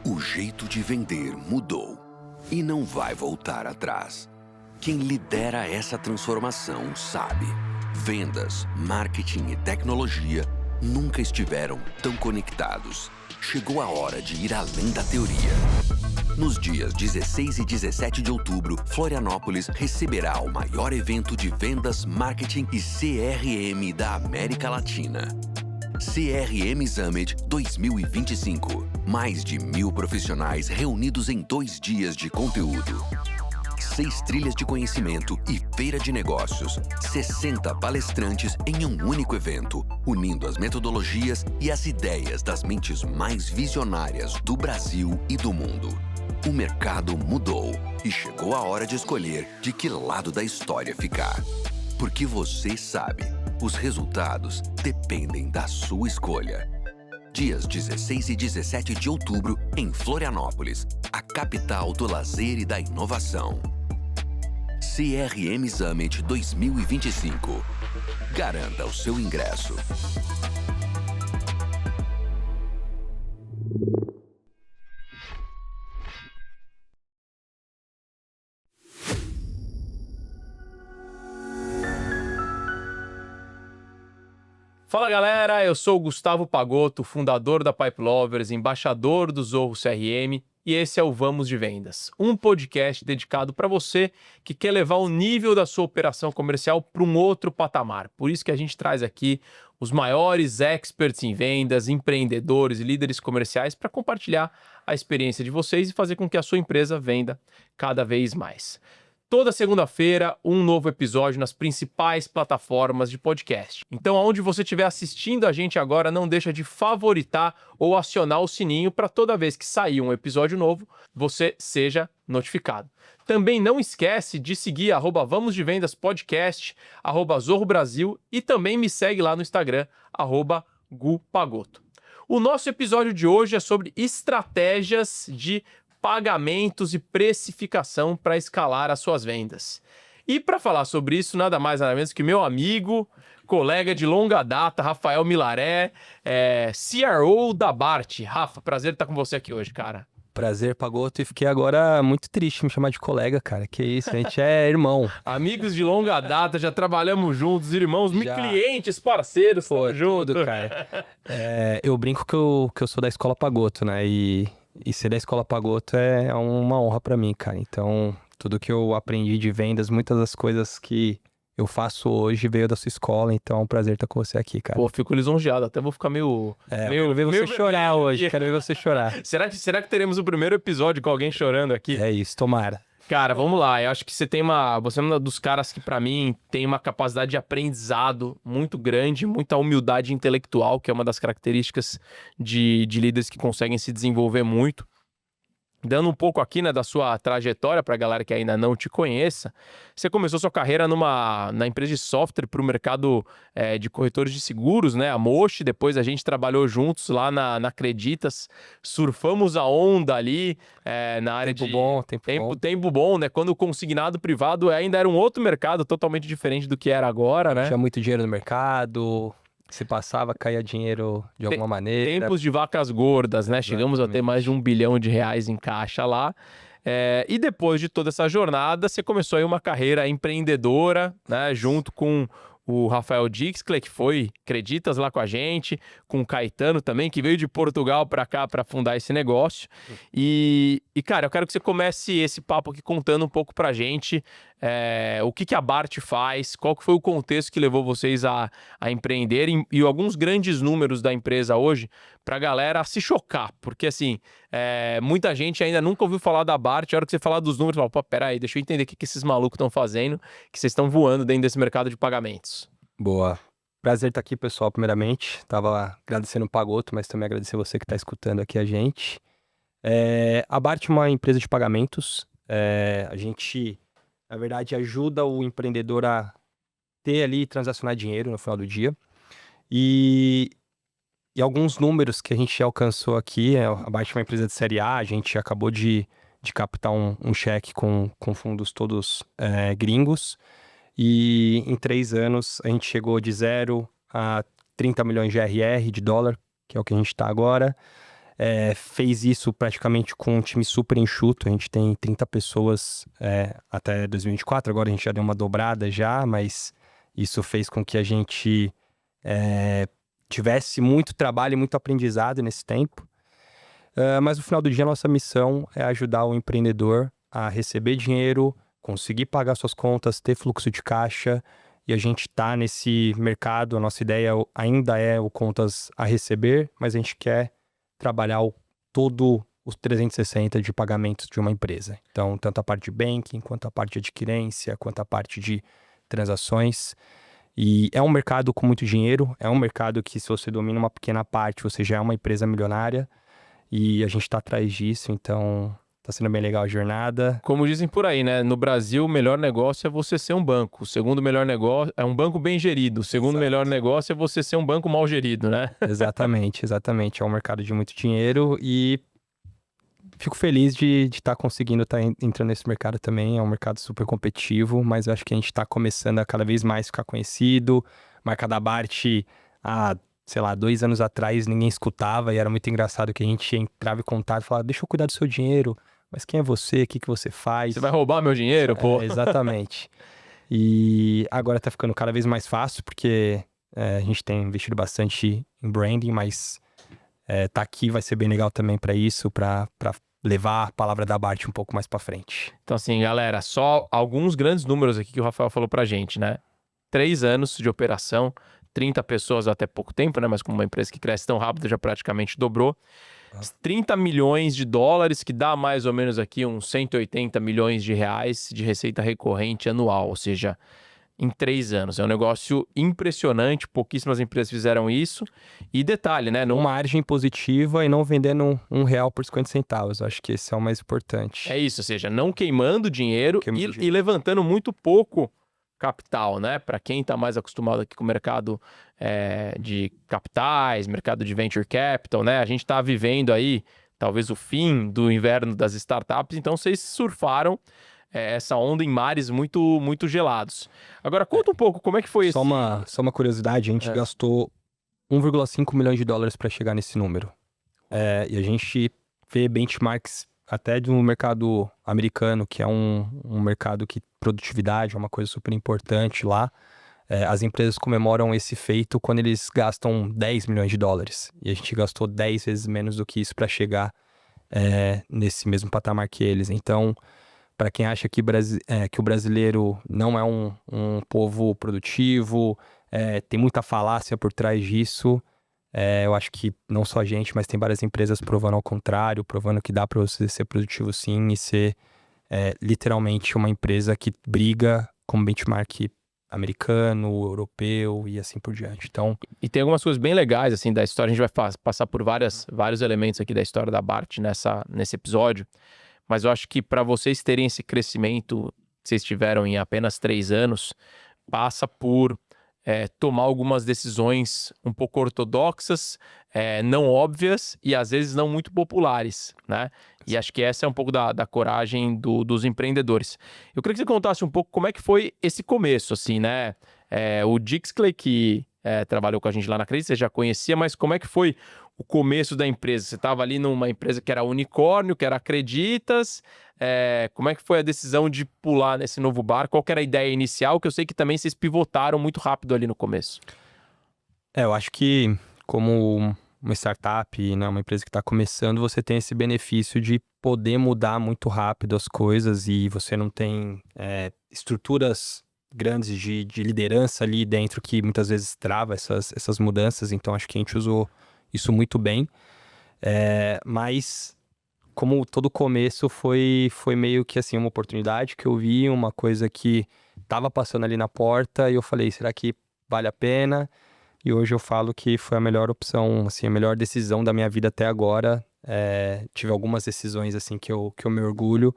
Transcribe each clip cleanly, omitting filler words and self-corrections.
O jeito de vender mudou e não vai voltar atrás. Quem lidera essa transformação sabe. Vendas, marketing e tecnologia nunca estiveram tão conectados. Chegou a hora de ir além da teoria. Nos dias 16 e 17 de outubro, Florianópolis receberá o maior evento de vendas, marketing e CRM da América Latina. CRM Summit 2025. Mais de 1.000 profissionais reunidos em 2 dias de conteúdo. 6 trilhas de conhecimento e feira de negócios. 60 palestrantes em um único evento, unindo as metodologias e as ideias das mentes mais visionárias do Brasil e do mundo. O mercado mudou e chegou a hora de escolher de que lado da história ficar. Porque você sabe, os resultados dependem da sua escolha. Dias 16 e 17 de outubro, em Florianópolis, a capital do lazer e da inovação. CRM Summit 2025. Garanta o seu ingresso. Fala galera, eu sou o Gustavo Pagotto, fundador da Pipe Lovers, embaixador do Zorro CRM, e esse é o Vamos de Vendas, um podcast dedicado para você que quer levar o nível da sua operação comercial para um outro patamar. Por isso que a gente traz aqui os maiores experts em vendas, empreendedores e líderes comerciais para compartilhar a experiência de vocês e fazer com que a sua empresa venda cada vez mais. Toda segunda-feira, um novo episódio nas principais plataformas de podcast. Então, aonde você estiver assistindo a gente agora, não deixa de favoritar ou acionar o sininho para toda vez que sair um episódio novo, você seja notificado. Também não esquece de seguir @Vamos de Vendas Podcast, @Zorro Brasil e também me segue lá no Instagram, @GuPagotto. O nosso episódio de hoje é sobre estratégias de pagamentos e precificação para escalar as suas vendas. E para falar sobre isso, nada mais nada menos que meu amigo, colega de longa data, Rafael Milaré, CRO da Bart. Rafa, prazer estar com você aqui hoje, cara. Prazer, Pagotto, e fiquei agora muito triste me chamar de colega, cara. Que isso, a gente é irmão. Amigos de longa data, já trabalhamos juntos, irmãos, Já. Clientes, parceiros, Pô, junto. tudo, cara. Eu brinco que eu sou da Escola Pagotto, né? E ser da Escola Pagotto é uma honra pra mim, cara. Então, tudo que eu aprendi de vendas, muitas das coisas que eu faço hoje veio da sua escola, então é um prazer estar com você aqui, cara. Pô, fico lisonjeado, até vou ficar meio... Quero ver você chorar hoje, quero ver você chorar. Será que teremos o primeiro episódio com alguém chorando aqui? É isso, tomara. Cara, vamos lá. Eu acho que você é um dos caras que, pra mim, tem uma capacidade de aprendizado muito grande, muita humildade intelectual, que é uma das características de líderes que conseguem se desenvolver muito. Dando um pouco aqui, né, da sua trajetória para a galera que ainda não te conheça, você começou sua carreira na empresa de software para o mercado de corretores de seguros, né, a Moshi. Depois a gente trabalhou juntos lá na Acreditas, surfamos a onda ali na área tempo bom, né, quando o consignado privado ainda era um outro mercado totalmente diferente do que era agora, né? Tinha muito dinheiro no mercado. Se passava, caía dinheiro de alguma maneira. Tempos de vacas gordas, né? Chegamos a ter mais de R$1 bilhão em caixa lá. E depois de toda essa jornada, você começou aí uma carreira empreendedora, né? Junto com o Rafael Dixcler, que foi Acreditas lá com a gente, com o Caetano também, que veio de Portugal para cá para fundar esse negócio. E, cara, eu quero que você comece esse papo aqui contando um pouco pra gente o que a Bart faz, qual que foi o contexto que levou vocês a empreender e alguns grandes números da empresa hoje pra galera se chocar, porque assim, muita gente ainda nunca ouviu falar da Bart. A hora que você falar dos números, você fala, pô, peraí, deixa eu entender o que esses malucos estão fazendo, que vocês estão voando dentro desse mercado de pagamentos. Boa. Prazer estar aqui, pessoal, primeiramente. Tava agradecendo o Pagotto, mas também agradecer você que está escutando aqui a gente. A Bart é uma empresa de pagamentos. A gente, na verdade, ajuda o empreendedor a ter ali, transacionar dinheiro no final do dia. E alguns números que a gente alcançou aqui, a Bart é uma empresa de série A, a gente acabou de captar um cheque com fundos todos gringos. E em 3 anos a gente chegou de 0 a 30 milhões de RR, de dólar, que é o que a gente está agora. fez isso praticamente com um time super enxuto. A gente tem 30 pessoas até 2024, agora a gente já deu uma dobrada já, mas isso fez com que a gente tivesse muito trabalho e muito aprendizado nesse tempo. Mas no final do dia, a nossa missão é ajudar o empreendedor a receber dinheiro, conseguir pagar suas contas, ter fluxo de caixa. E a gente está nesse mercado, a nossa ideia ainda é o contas a receber, mas a gente quer trabalhar todo os 360 de pagamentos de uma empresa. Então, tanto a parte de banking, quanto a parte de adquirência, quanto a parte de transações. E é um mercado com muito dinheiro, é um mercado que, se você domina uma pequena parte, você já é uma empresa milionária. E a gente está atrás disso, então tá sendo bem legal a jornada. Como dizem por aí, né? No Brasil, o melhor negócio é você ser um banco. O segundo melhor negócio é um banco bem gerido. O segundo melhor negócio é você ser um banco mal gerido, né? Exatamente. É um mercado de muito dinheiro e fico feliz de estar conseguindo estar entrando nesse mercado também. É um mercado super competitivo, mas eu acho que a gente está começando a cada vez mais ficar conhecido. Marca da Bart, sei lá, 2 anos atrás ninguém escutava e era muito engraçado que a gente entrava em contato e falava, deixa eu cuidar do seu dinheiro, mas quem é você? O que você faz? Você vai roubar meu dinheiro, pô? Exatamente. E agora tá ficando cada vez mais fácil, porque a gente tem investido bastante em branding, mas tá aqui vai ser bem legal também para isso, para levar a palavra da Bart um pouco mais para frente. Então assim, galera, só alguns grandes números aqui que o Rafael falou pra gente, né? 3 anos de operação, 30 pessoas até pouco tempo, né? Mas como uma empresa que cresce tão rápido, já praticamente dobrou. 30 milhões de dólares, que dá mais ou menos aqui uns 180 milhões de reais de receita recorrente anual, ou seja, em 3 anos. É um negócio impressionante, pouquíssimas empresas fizeram isso. E detalhe, né? Uma margem positiva e não vendendo R$1 por 50 centavos. Acho que esse é o mais importante. É isso, ou seja, não queimando dinheiro e levantando muito pouco capital, né? Para quem está mais acostumado aqui com o mercado de capitais, mercado de venture capital, né? A gente está vivendo aí talvez o fim do inverno das startups, então vocês surfaram essa onda em mares muito, muito gelados. Agora, conta um pouco como é que foi só uma curiosidade, a gente gastou 1,5 milhões de dólares para chegar nesse número. E a gente vê benchmarks até de um mercado americano, que é um mercado que produtividade é uma coisa super importante lá. As empresas comemoram esse feito quando eles gastam 10 milhões de dólares. E a gente gastou 10 vezes menos do que isso para chegar nesse mesmo patamar que eles. Então, para quem acha que o brasileiro não é um povo produtivo, tem muita falácia por trás disso. Eu acho que não só a gente, mas tem várias empresas provando ao contrário, provando que dá para você ser produtivo sim e ser literalmente uma empresa que briga com benchmark americano, europeu e assim por diante. Então, e tem algumas coisas bem legais assim da história. A gente vai passar por vários elementos aqui da história da Bart nesse episódio, mas eu acho que para vocês terem esse crescimento que vocês tiveram em apenas 3 anos, passa por tomar algumas decisões um pouco ortodoxas, não óbvias e às vezes não muito populares, né? E acho que essa é um pouco da coragem dos empreendedores. Eu queria que você contasse um pouco como é que foi esse começo, assim, né? O Dixley, que trabalhou com a gente lá na Credit, você já conhecia, mas como é que foi o começo da empresa? Você estava ali numa empresa que era unicórnio, que era Acreditas. Como é que foi a decisão de pular nesse novo barco? Qual que era a ideia inicial? Que eu sei que também vocês pivotaram muito rápido ali no começo. Eu acho que como uma startup, né, uma empresa que está começando, você tem esse benefício de poder mudar muito rápido as coisas e você não tem estruturas grandes de liderança ali dentro que muitas vezes trava essas mudanças. Então acho que a gente usou isso muito bem. Mas como todo começo foi meio que assim uma oportunidade que eu vi, uma coisa que estava passando ali na porta e eu falei, será que vale a pena? E hoje eu falo que foi a melhor opção, assim, a melhor decisão da minha vida até agora. Tive algumas decisões assim que eu me orgulho,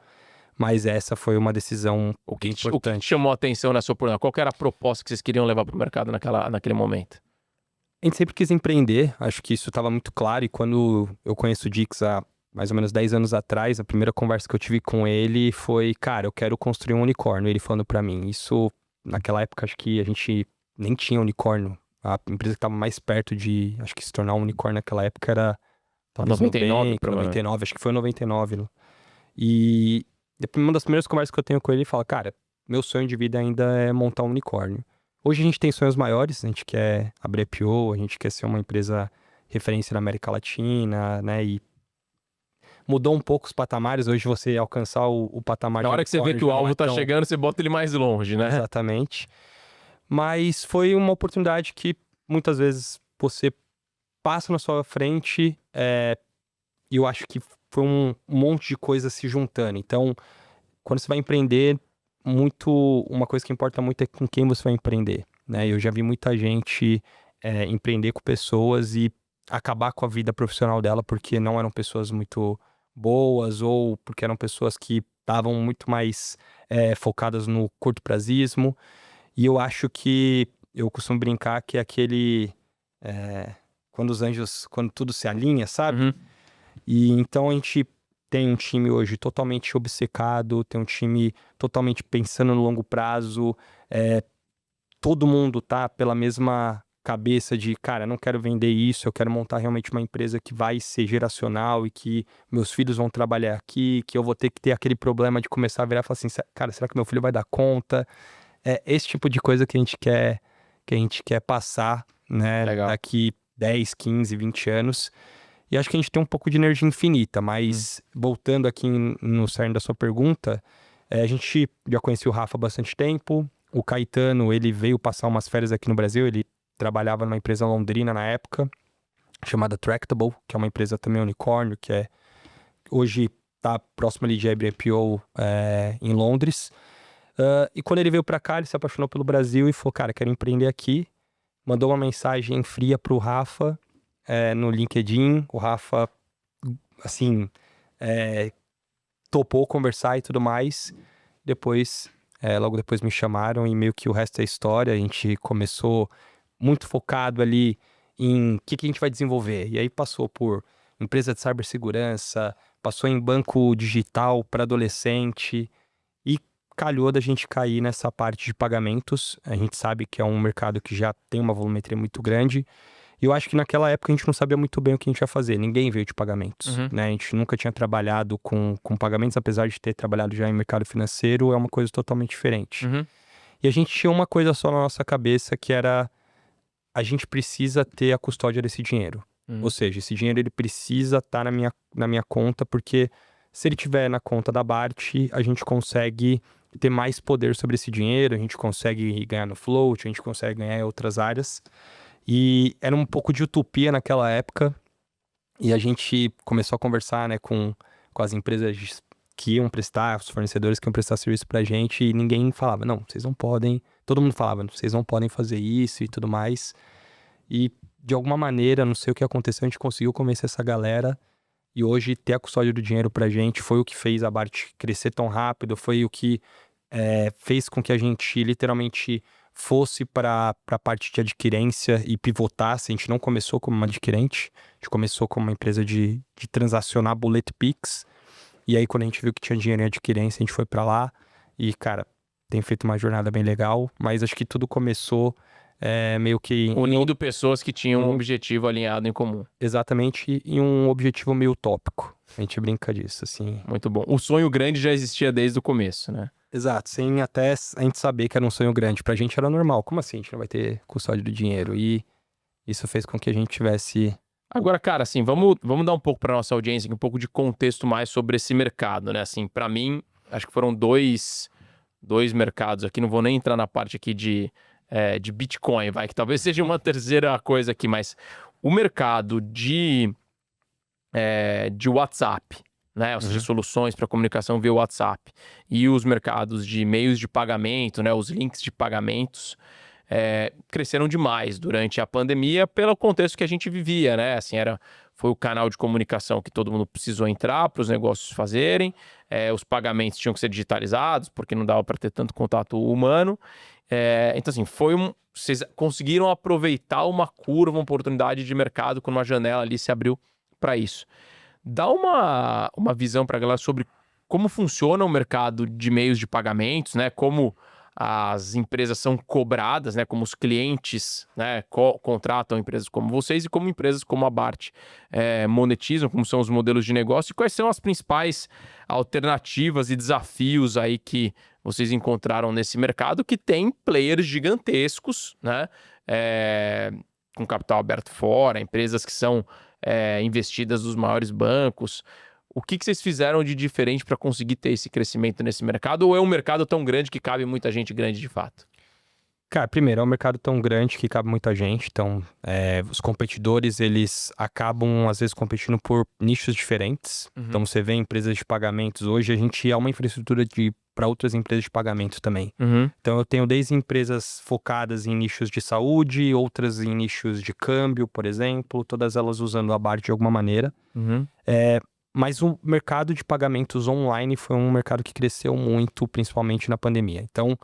mas essa foi uma decisão importante. O que chamou a atenção nessa oportunidade? Qual que era a proposta que vocês queriam levar para o mercado naquele momento? A gente sempre quis empreender, acho que isso estava muito claro. E quando eu conheço o Dix há mais ou menos 10 anos atrás, a primeira conversa que eu tive com ele foi, cara, eu quero construir um unicórnio. Ele falando para mim, isso naquela época acho que a gente nem tinha unicórnio. A empresa que estava mais perto de, acho que se tornar um unicórnio naquela época era talvez 99, Nubank, provavelmente. 99, acho que foi 99. Né? E uma das primeiras conversas que eu tenho com ele, ele fala, cara, meu sonho de vida ainda é montar um unicórnio. Hoje a gente tem sonhos maiores, a gente quer abrir IPO, a gente quer ser uma empresa referência na América Latina, né? E mudou um pouco os patamares, hoje você alcançar o patamar Na de hora que você vê unicórnio que o já não alvo é tá tão- chegando, você bota ele mais longe, né? Exatamente. Mas foi uma oportunidade que muitas vezes você passa na sua frente e eu acho que foi um monte de coisa se juntando. Então, quando você vai empreender, uma coisa que importa muito é com quem você vai empreender, né? Eu já vi muita gente empreender com pessoas e acabar com a vida profissional dela porque não eram pessoas muito boas ou porque eram pessoas que estavam muito mais focadas no curto prazismo. E eu acho que eu costumo brincar que é aquele quando tudo se alinha, sabe? Uhum. E então a gente tem um time hoje totalmente obcecado, tem um time totalmente pensando no longo prazo, todo mundo tá pela mesma cabeça de, cara, não quero vender isso, eu quero montar realmente uma empresa que vai ser geracional e que meus filhos vão trabalhar aqui, que eu vou ter que ter aquele problema de começar a virar e falar assim, cara, será que meu filho vai dar conta? É esse tipo de coisa que a gente quer passar, né, Legal. daqui 10, 15, 20 anos. E acho que a gente tem um pouco de energia infinita, mas voltando aqui no cerne da sua pergunta, a gente já conhecia o Rafa há bastante tempo. O Caetano, ele veio passar umas férias aqui no Brasil, ele trabalhava numa empresa londrina na época, chamada Tractable, que é uma empresa também unicórnio, que hoje está próximo ali de abrir IPO em Londres. E quando ele veio para cá, ele se apaixonou pelo Brasil e falou, cara, quero empreender aqui. Mandou uma mensagem fria pro Rafa no LinkedIn. O Rafa, assim, topou conversar e tudo mais. Logo depois me chamaram e meio que o resto é história. A gente começou muito focado ali em o que a gente vai desenvolver. E aí passou por empresa de cibersegurança, passou em banco digital para adolescente e calhou da gente cair nessa parte de pagamentos. A gente sabe que é um mercado que já tem uma volumetria muito grande. E eu acho que naquela época a gente não sabia muito bem o que a gente ia fazer. Ninguém veio de pagamentos, né? A gente nunca tinha trabalhado com pagamentos, apesar de ter trabalhado já em mercado financeiro, é uma coisa totalmente diferente. E a gente tinha uma coisa só na nossa cabeça, que era a gente precisa ter a custódia desse dinheiro. Ou seja, esse dinheiro ele precisa estar na minha conta, porque se ele estiver na conta da Bart, a gente consegue ter mais poder sobre esse dinheiro, a gente consegue ganhar no float, a gente consegue ganhar em outras áreas. E era um pouco de utopia naquela época. E a gente começou a conversar, né, com as empresas que iam prestar, os fornecedores que iam prestar serviço pra gente. E ninguém falava, não, vocês não podem. Todo mundo falava, vocês não podem fazer isso e tudo mais. E de alguma maneira, não sei o que aconteceu, a gente conseguiu convencer essa galera. E hoje ter a custódia do dinheiro pra gente foi o que fez a Bart crescer tão rápido, foi o que fez com que a gente literalmente fosse para a parte de adquirência e pivotasse. A gente não começou como uma adquirente, a gente começou como uma empresa de transacionar Bullet Pix. E aí, quando a gente viu que tinha dinheiro em adquirência, a gente foi para lá. E, cara, tem feito uma jornada bem legal, mas acho que tudo começou meio que... Unindo pessoas que tinham um objetivo alinhado em comum. Exatamente, e um objetivo meio utópico. A gente brinca disso, assim. Muito bom. O sonho grande já existia desde o começo, né? Exato, sem até a gente saber que era um sonho grande. Pra gente era normal. Como assim? A gente não vai ter custódia do dinheiro? E isso fez com que a gente tivesse... Agora, cara, assim, vamos dar um pouco pra nossa audiência, um pouco de contexto mais sobre esse mercado, né? Assim, pra mim, acho que foram dois mercados aqui. Não vou nem entrar na parte aqui de Bitcoin, que talvez seja uma terceira coisa aqui, mas o mercado de WhatsApp, né? Ou seja, soluções para comunicação via WhatsApp, e os mercados de meios de pagamento, né? Os links de pagamentos cresceram demais durante a pandemia pelo contexto que a gente vivia, né? Assim, foi o canal de comunicação que todo mundo precisou entrar para os negócios fazerem, os pagamentos tinham que ser digitalizados porque não dava para ter tanto contato humano. Então, assim, vocês conseguiram aproveitar uma curva, uma oportunidade de mercado quando uma janela ali se abriu para isso. Dá uma visão para a galera sobre como funciona o mercado de meios de pagamentos, né? Como as empresas são cobradas, né? Como os clientes, né, contratam empresas como vocês e como empresas como a Bart monetizam, como são os modelos de negócio e quais são as principais alternativas e desafios aí que vocês encontraram nesse mercado que tem players gigantescos, né? Com capital aberto fora, empresas que são investidas nos maiores bancos. O que vocês fizeram de diferente para conseguir ter esse crescimento nesse mercado? Ou é um mercado tão grande que cabe muita gente grande de fato? Cara, primeiro, é um mercado tão grande que cabe muita gente. Então, os competidores, eles acabam, às vezes, competindo por nichos diferentes. Uhum. Então, você vê empresas de pagamentos. Hoje, a gente é uma infraestrutura para outras empresas de pagamentos também. Uhum. Então, eu tenho desde empresas focadas em nichos de saúde, outras em nichos de câmbio, por exemplo. Todas elas usando a Bart de alguma maneira. Uhum. Mas o mercado de pagamentos online foi um mercado que cresceu muito, principalmente na pandemia. Então,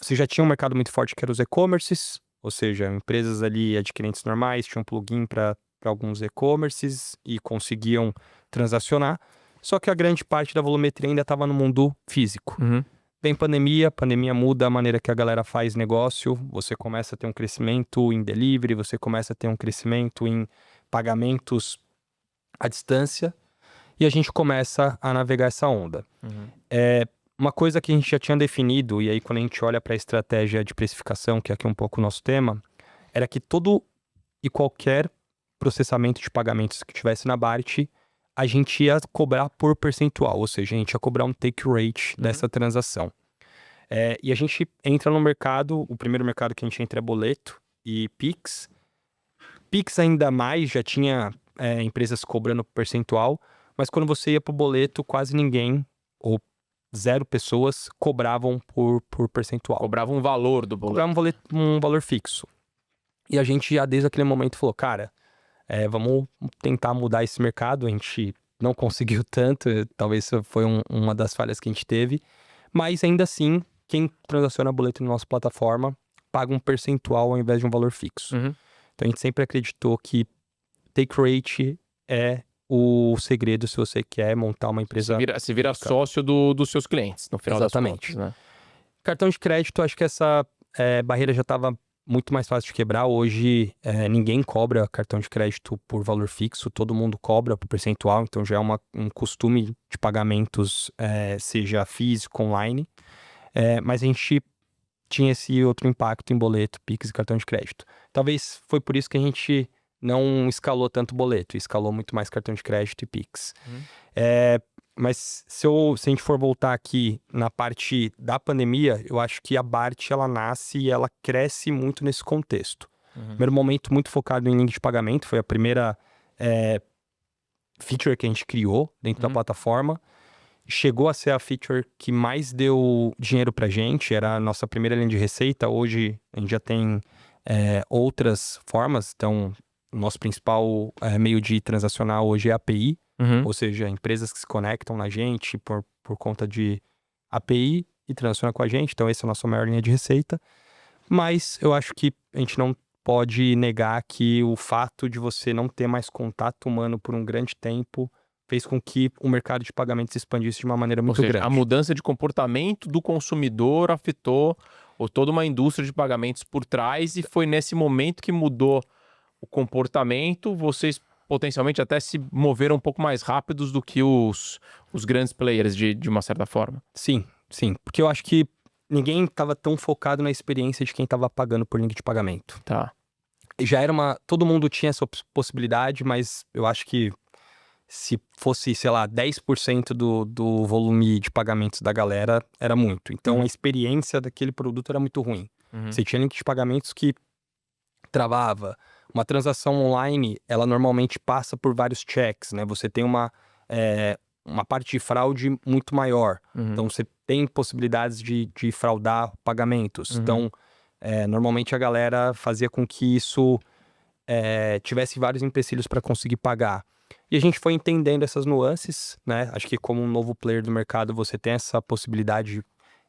você já tinha um mercado muito forte que era os e-commerces, ou seja, empresas ali adquirentes normais tinham plugin para alguns e-commerces e conseguiam transacionar. Só que a grande parte da volumetria ainda estava no mundo físico. Uhum. Vem pandemia, pandemia muda a maneira que a galera faz negócio, você começa a ter um crescimento em delivery, você começa a ter um crescimento em pagamentos à distância, e a gente começa a navegar essa onda. Uhum. Uma coisa que a gente já tinha definido, e aí quando a gente olha para a estratégia de precificação, que é aqui um pouco o nosso tema, era que todo e qualquer processamento de pagamentos que tivesse na Bart, a gente ia cobrar por percentual, ou seja, a gente ia cobrar um take rate dessa transação. E a gente entra no mercado, o primeiro mercado que a gente entra é boleto e Pix. Pix ainda mais, já tinha empresas cobrando percentual, mas quando você ia pro boleto, quase ninguém, ou 0 pessoas, cobravam por percentual. Cobrava um valor do boleto. Cobrava um valor fixo. E a gente já desde aquele momento falou, cara, vamos tentar mudar esse mercado. A gente não conseguiu tanto, talvez foi uma das falhas que a gente teve, mas ainda assim, quem transaciona boleto na nossa plataforma paga um percentual ao invés de um valor fixo. Uhum. Então a gente sempre acreditou que take rate é o segredo se você quer montar uma empresa. Você vira sócio dos seus clientes, no final Exatamente. das contas, né? Cartão de crédito, acho que essa barreira já estava muito mais fácil de quebrar. Hoje, ninguém cobra cartão de crédito por valor fixo, todo mundo cobra por percentual, então já é um costume de pagamentos, seja físico, online. Mas a gente tinha esse outro impacto em boleto, Pix e cartão de crédito. Talvez foi por isso que a gente não escalou tanto boleto, escalou muito mais cartão de crédito e Pix. Uhum. Mas se a gente for voltar aqui na parte da pandemia, eu acho que a Bart, ela nasce e ela cresce muito nesse contexto. Uhum. Primeiro momento muito focado em link de pagamento, foi a primeira feature que a gente criou dentro da plataforma. Chegou a ser a feature que mais deu dinheiro pra gente, era a nossa primeira linha de receita. Hoje a gente já tem outras formas, então o nosso principal meio de transacionar hoje é a API, ou seja, empresas que se conectam na gente por conta de API e transacionam com a gente, então essa é a nossa maior linha de receita. Mas eu acho que a gente não pode negar que o fato de você não ter mais contato humano por um grande tempo fez com que o mercado de pagamentos se expandisse de uma maneira muito grande. A mudança de comportamento do consumidor afetou toda uma indústria de pagamentos por trás e foi nesse momento que mudou o comportamento, vocês potencialmente até se moveram um pouco mais rápidos do que os grandes players de uma certa forma. Sim, porque eu acho que ninguém estava tão focado na experiência de quem estava pagando por link de pagamento. Tá. Já era todo mundo tinha essa possibilidade, mas eu acho que se fosse, sei lá, 10% do volume de pagamentos da galera, era muito. Então a experiência daquele produto era muito ruim. Você tinha link de pagamentos que travava. Uma transação online, ela normalmente passa por vários checks, né? Você tem uma parte de fraude muito maior. Então, você tem possibilidades de fraudar pagamentos. Então, normalmente a galera fazia com que isso tivesse vários empecilhos para conseguir pagar. E a gente foi entendendo essas nuances, né? Acho que como um novo player do mercado, você tem essa possibilidade de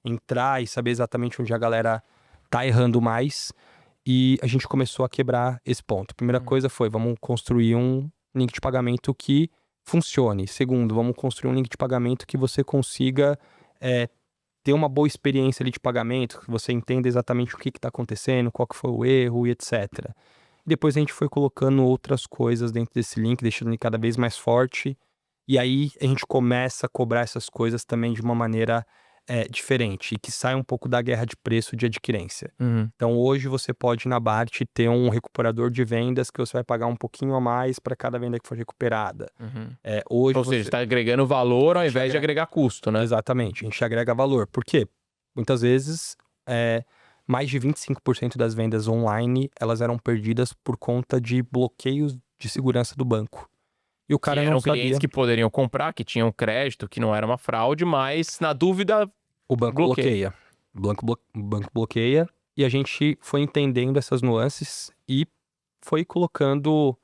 entrar e saber exatamente onde a galera tá errando mais. E a gente começou a quebrar esse ponto. Primeira coisa foi, vamos construir um link de pagamento que funcione. Segundo, vamos construir um link de pagamento que você consiga ter uma boa experiência ali de pagamento, que você entenda exatamente o que está acontecendo, qual que foi o erro e etc. Depois a gente foi colocando outras coisas dentro desse link, deixando ele cada vez mais forte. E aí a gente começa a cobrar essas coisas também de uma maneira diferente, e que sai um pouco da guerra de preço de adquirência. Então hoje você pode na BART ter um recuperador de vendas que você vai pagar um pouquinho a mais para cada venda que for recuperada. Hoje Ou seja, está agregando valor ao invés de agregar custo, né? Exatamente, a gente agrega valor. Por quê? Muitas vezes, mais de 25% das vendas online, elas eram perdidas por conta de bloqueios de segurança do banco. E o cara não sabia. Clientes que poderiam comprar, que tinham crédito, que não era uma fraude, mas na dúvida o banco bloqueia. O banco bloqueia, e a gente foi entendendo essas nuances e foi colocando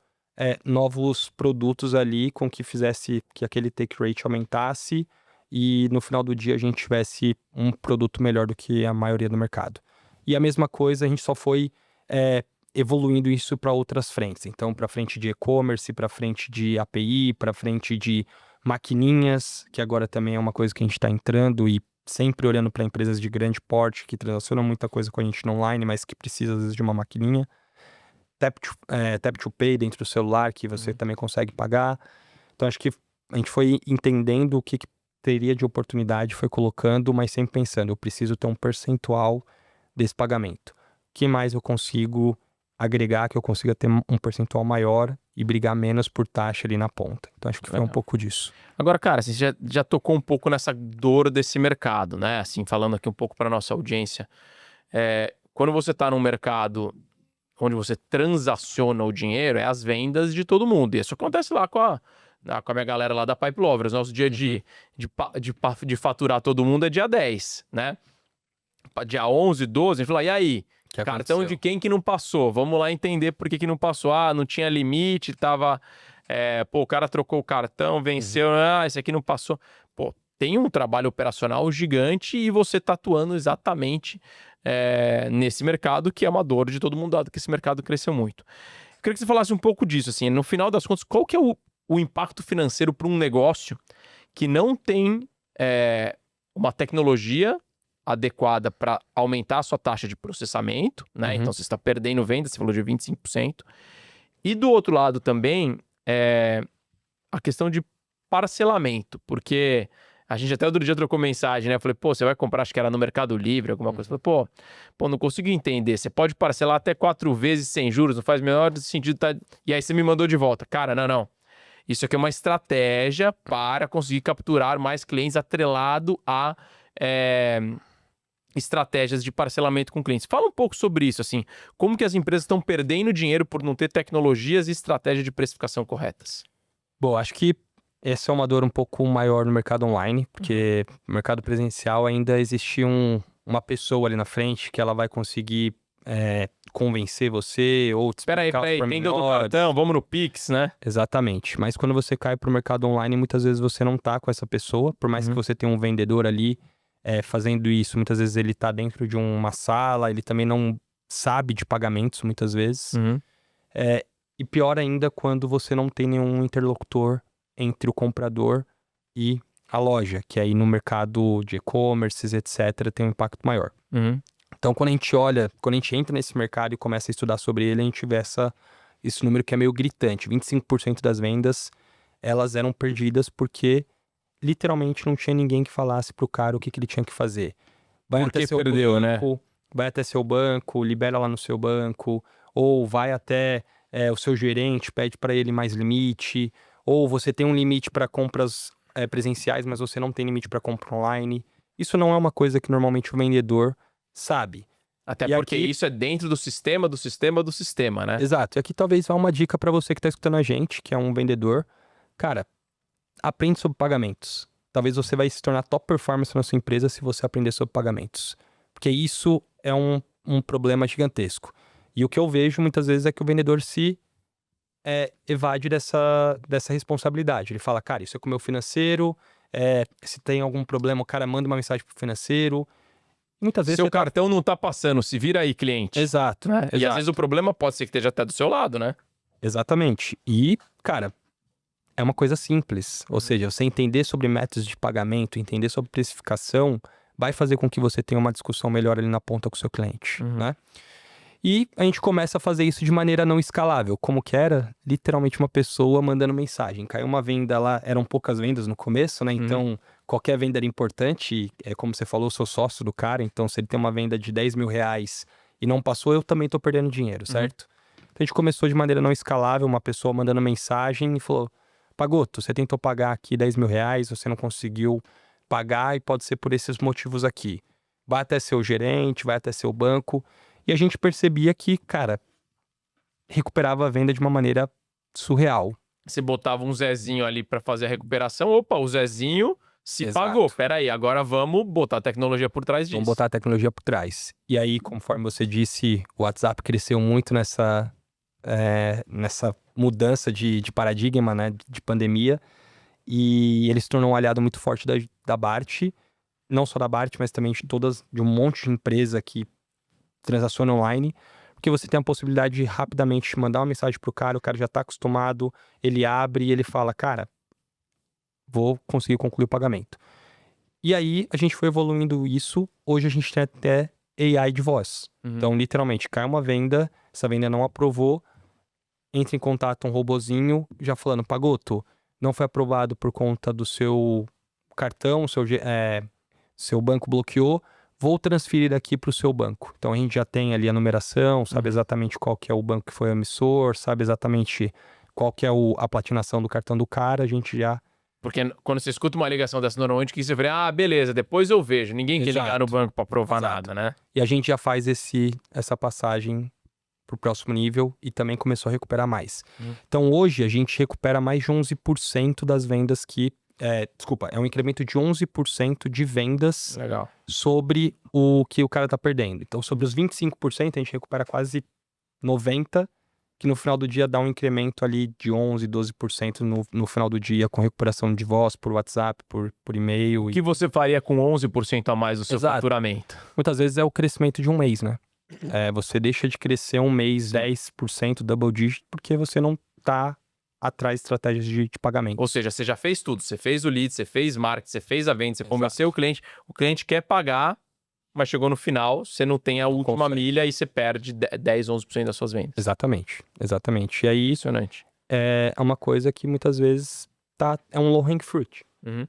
novos produtos ali com que fizesse que aquele take rate aumentasse e no final do dia a gente tivesse um produto melhor do que a maioria do mercado. E a mesma coisa, a gente só foi evoluindo isso para outras frentes. Então, para frente de e-commerce, para frente de API, para frente de maquininhas, que agora também é uma coisa que a gente está entrando e sempre olhando para empresas de grande porte que transacionam muita coisa com a gente no online, mas que precisa às vezes de uma maquininha. Tap to Pay dentro do celular, que você também consegue pagar. Então, acho que a gente foi entendendo o que teria de oportunidade, foi colocando, mas sempre pensando, eu preciso ter um percentual desse pagamento. O que mais eu consigo agregar, que eu consiga ter um percentual maior e brigar menos por taxa ali na ponta. Então, acho que foi um pouco disso. Agora, cara, você já tocou um pouco nessa dor desse mercado, né? Assim, falando aqui um pouco para nossa audiência. Quando você está num mercado onde você transaciona o dinheiro, é as vendas de todo mundo. E isso acontece lá com a minha galera lá da Pipe Lovers. Nosso dia de faturar todo mundo é dia 10, né? Dia 11, 12, a gente fala, e aí? Cartão de quem que não passou? Vamos lá entender por que não passou. Não tinha limite, tava... o cara trocou o cartão, venceu, esse aqui não passou. Pô, tem um trabalho operacional gigante e você tá atuando exatamente nesse mercado que é uma dor de todo mundo, dado que esse mercado cresceu muito. Eu queria que você falasse um pouco disso, assim, no final das contas, qual que é o impacto financeiro para um negócio que não tem uma tecnologia adequada para aumentar a sua taxa de processamento, né? Então você está perdendo venda, você falou de 25%. E do outro lado também, a questão de parcelamento, porque a gente até outro dia trocou mensagem, né? Eu falei, você vai comprar, acho que era no Mercado Livre, alguma coisa. Eu falei, não consigo entender. Você pode parcelar até 4 vezes sem juros, não faz o menor sentido. E aí você me mandou de volta. Cara, não. Isso aqui é uma estratégia para conseguir capturar mais clientes atrelado a estratégias de parcelamento com clientes. Fala um pouco sobre isso, assim, como que as empresas estão perdendo dinheiro por não ter tecnologias e estratégias de precificação corretas? Bom, acho que essa é uma dor um pouco maior no mercado online, porque no mercado presencial ainda existe uma pessoa ali na frente que ela vai conseguir convencer você ou te explicar. Espera aí, tem do cartão, vamos no Pix, né? Exatamente, mas quando você cai para o mercado online, muitas vezes você não tá com essa pessoa, por mais que você tenha um vendedor ali fazendo isso, muitas vezes ele tá dentro de uma sala, ele também não sabe de pagamentos, muitas vezes. E pior ainda quando você não tem nenhum interlocutor entre o comprador e a loja, que aí no mercado de e-commerce, etc., tem um impacto maior. Então, quando a gente entra nesse mercado e começa a estudar sobre ele, a gente vê esse número que é meio gritante. 25% das vendas, elas eram perdidas porque literalmente não tinha ninguém que falasse pro cara o que ele tinha que fazer. Vai até seu banco, vai até seu banco, libera lá no seu banco, ou vai até o seu gerente, pede para ele mais limite, ou você tem um limite para compras presenciais, mas você não tem limite para compra online. Isso não é uma coisa que normalmente o vendedor sabe. Até porque isso é dentro do sistema, né? Exato. E aqui talvez vá uma dica para você que está escutando a gente, que é um vendedor. Cara, aprende sobre pagamentos. Talvez você vai se tornar top performance na sua empresa se você aprender sobre pagamentos. Porque isso é um problema gigantesco. E o que eu vejo muitas vezes é que o vendedor se evade dessa responsabilidade. Ele fala, cara, isso é com o meu financeiro, se tem algum problema, o cara manda uma mensagem pro financeiro. Muitas vezes seu cartão não tá passando, se vira aí, cliente. Exato. E às vezes o problema pode ser que esteja até do seu lado, né? Exatamente. E, cara, é uma coisa simples. Ou seja, você entender sobre métodos de pagamento, entender sobre precificação, vai fazer com que você tenha uma discussão melhor ali na ponta com o seu cliente, né? E a gente começa a fazer isso de maneira não escalável. Como que era? Literalmente uma pessoa mandando mensagem. Caiu uma venda lá, eram poucas vendas no começo, né? Então, qualquer venda era importante. É como você falou, eu sou sócio do cara. Então, se ele tem uma venda de 10 mil reais e não passou, eu também tô perdendo dinheiro, certo? Então, a gente começou de maneira não escalável, uma pessoa mandando mensagem e falou: Pagoto, você tentou pagar aqui 10 mil reais, você não conseguiu pagar e pode ser por esses motivos aqui. Vai até seu gerente, vai até seu banco. E a gente percebia que, cara, recuperava a venda de uma maneira surreal. Você botava um Zezinho ali pra fazer a recuperação. Opa, o Zezinho se Exato. pagou. Peraí, agora vamos botar a tecnologia por trás disso. Vamos botar a tecnologia por trás. E aí, conforme você disse, o WhatsApp cresceu muito nessa mudança de paradigma, né, de pandemia. E ele se tornou um aliado muito forte da Bart. Não só da Bart, mas também de um monte de empresa que transaciona online, porque você tem a possibilidade de rapidamente mandar uma mensagem pro cara, o cara já tá acostumado, ele abre e ele fala, cara, vou conseguir concluir o pagamento. E aí, a gente foi evoluindo isso, hoje a gente tem até AI de voz. Então, literalmente, cai uma venda, essa venda não aprovou, entra em contato um robozinho, já falando, Pagoto, não foi aprovado por conta do seu cartão, seu banco bloqueou, vou transferir aqui para o seu banco. Então, a gente já tem ali a numeração, sabe exatamente qual que é o banco que foi o emissor, sabe exatamente qual que é a platinação do cartão do cara, a gente já... Porque quando você escuta uma ligação dessa normalmente, que você fala, beleza, depois eu vejo. Ninguém quer ligar no banco para aprovar nada, né? E a gente já faz essa passagem pro próximo nível e também começou a recuperar mais. Então, hoje, a gente recupera mais de 11% das vendas que... é um incremento de 11% de vendas sobre o que o cara tá perdendo. Então, sobre os 25%, a gente recupera quase 90%, que no final do dia dá um incremento ali de 11%, 12% no final do dia, com recuperação de voz por WhatsApp, por e-mail. O que você faria com 11% a mais do seu faturamento? Muitas vezes é o crescimento de um mês, né? Você deixa de crescer um mês 10%, double digit, porque você não tá atrás de estratégias de pagamento. Ou seja, você já fez tudo. Você fez o lead, você fez marketing, você fez a venda, você convenceu o cliente quer pagar, mas chegou no final, você não tem a última milha e você perde 10, 11% das suas vendas. Exatamente. E aí, impressionante. É uma coisa que muitas vezes é um low-hanging fruit.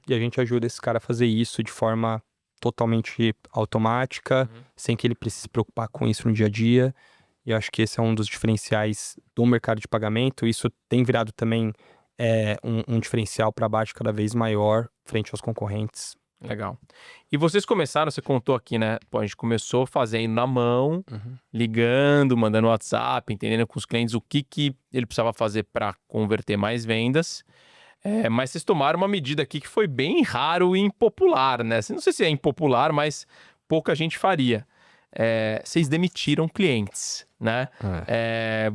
E a gente ajuda esse cara a fazer isso de forma totalmente automática, sem que ele precise se preocupar com isso no dia a dia. E eu acho que esse é um dos diferenciais do mercado de pagamento. Isso tem virado também um diferencial para baixo cada vez maior frente aos concorrentes. Legal. E vocês começaram, você contou aqui, né? Pô, a gente começou fazendo na mão, ligando, mandando WhatsApp, entendendo com os clientes o que ele precisava fazer para converter mais vendas. Mas vocês tomaram uma medida aqui que foi bem raro e impopular, né? Não sei se é impopular, mas pouca gente faria. Vocês demitiram clientes, né?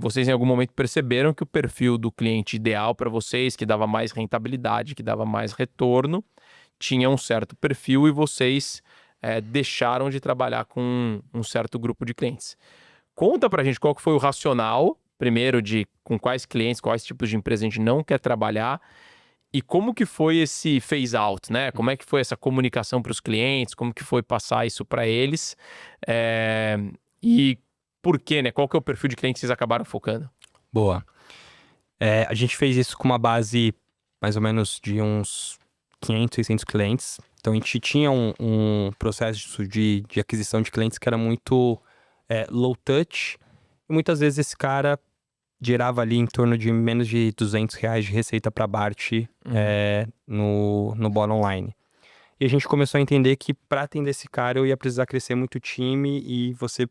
Vocês em algum momento perceberam que o perfil do cliente ideal para vocês, que dava mais rentabilidade, que dava mais retorno, tinha um certo perfil e vocês deixaram de trabalhar com um certo grupo de clientes. Conta pra gente qual que foi o racional, primeiro, de com quais clientes, quais tipos de empresa a gente não quer trabalhar e como que foi esse phase out, né? Como é que foi essa comunicação para os clientes, como que foi passar isso para eles e por quê, né? Qual que é o perfil de cliente que vocês acabaram focando? Boa. A gente fez isso com uma base mais ou menos de uns 500, 600 clientes. Então, a gente tinha um processo de aquisição de clientes que era muito low touch. E muitas vezes esse cara gerava ali em torno de menos de R$200 de receita para Bart no bottom online. E a gente começou a entender que para atender esse cara eu ia precisar crescer muito o time e você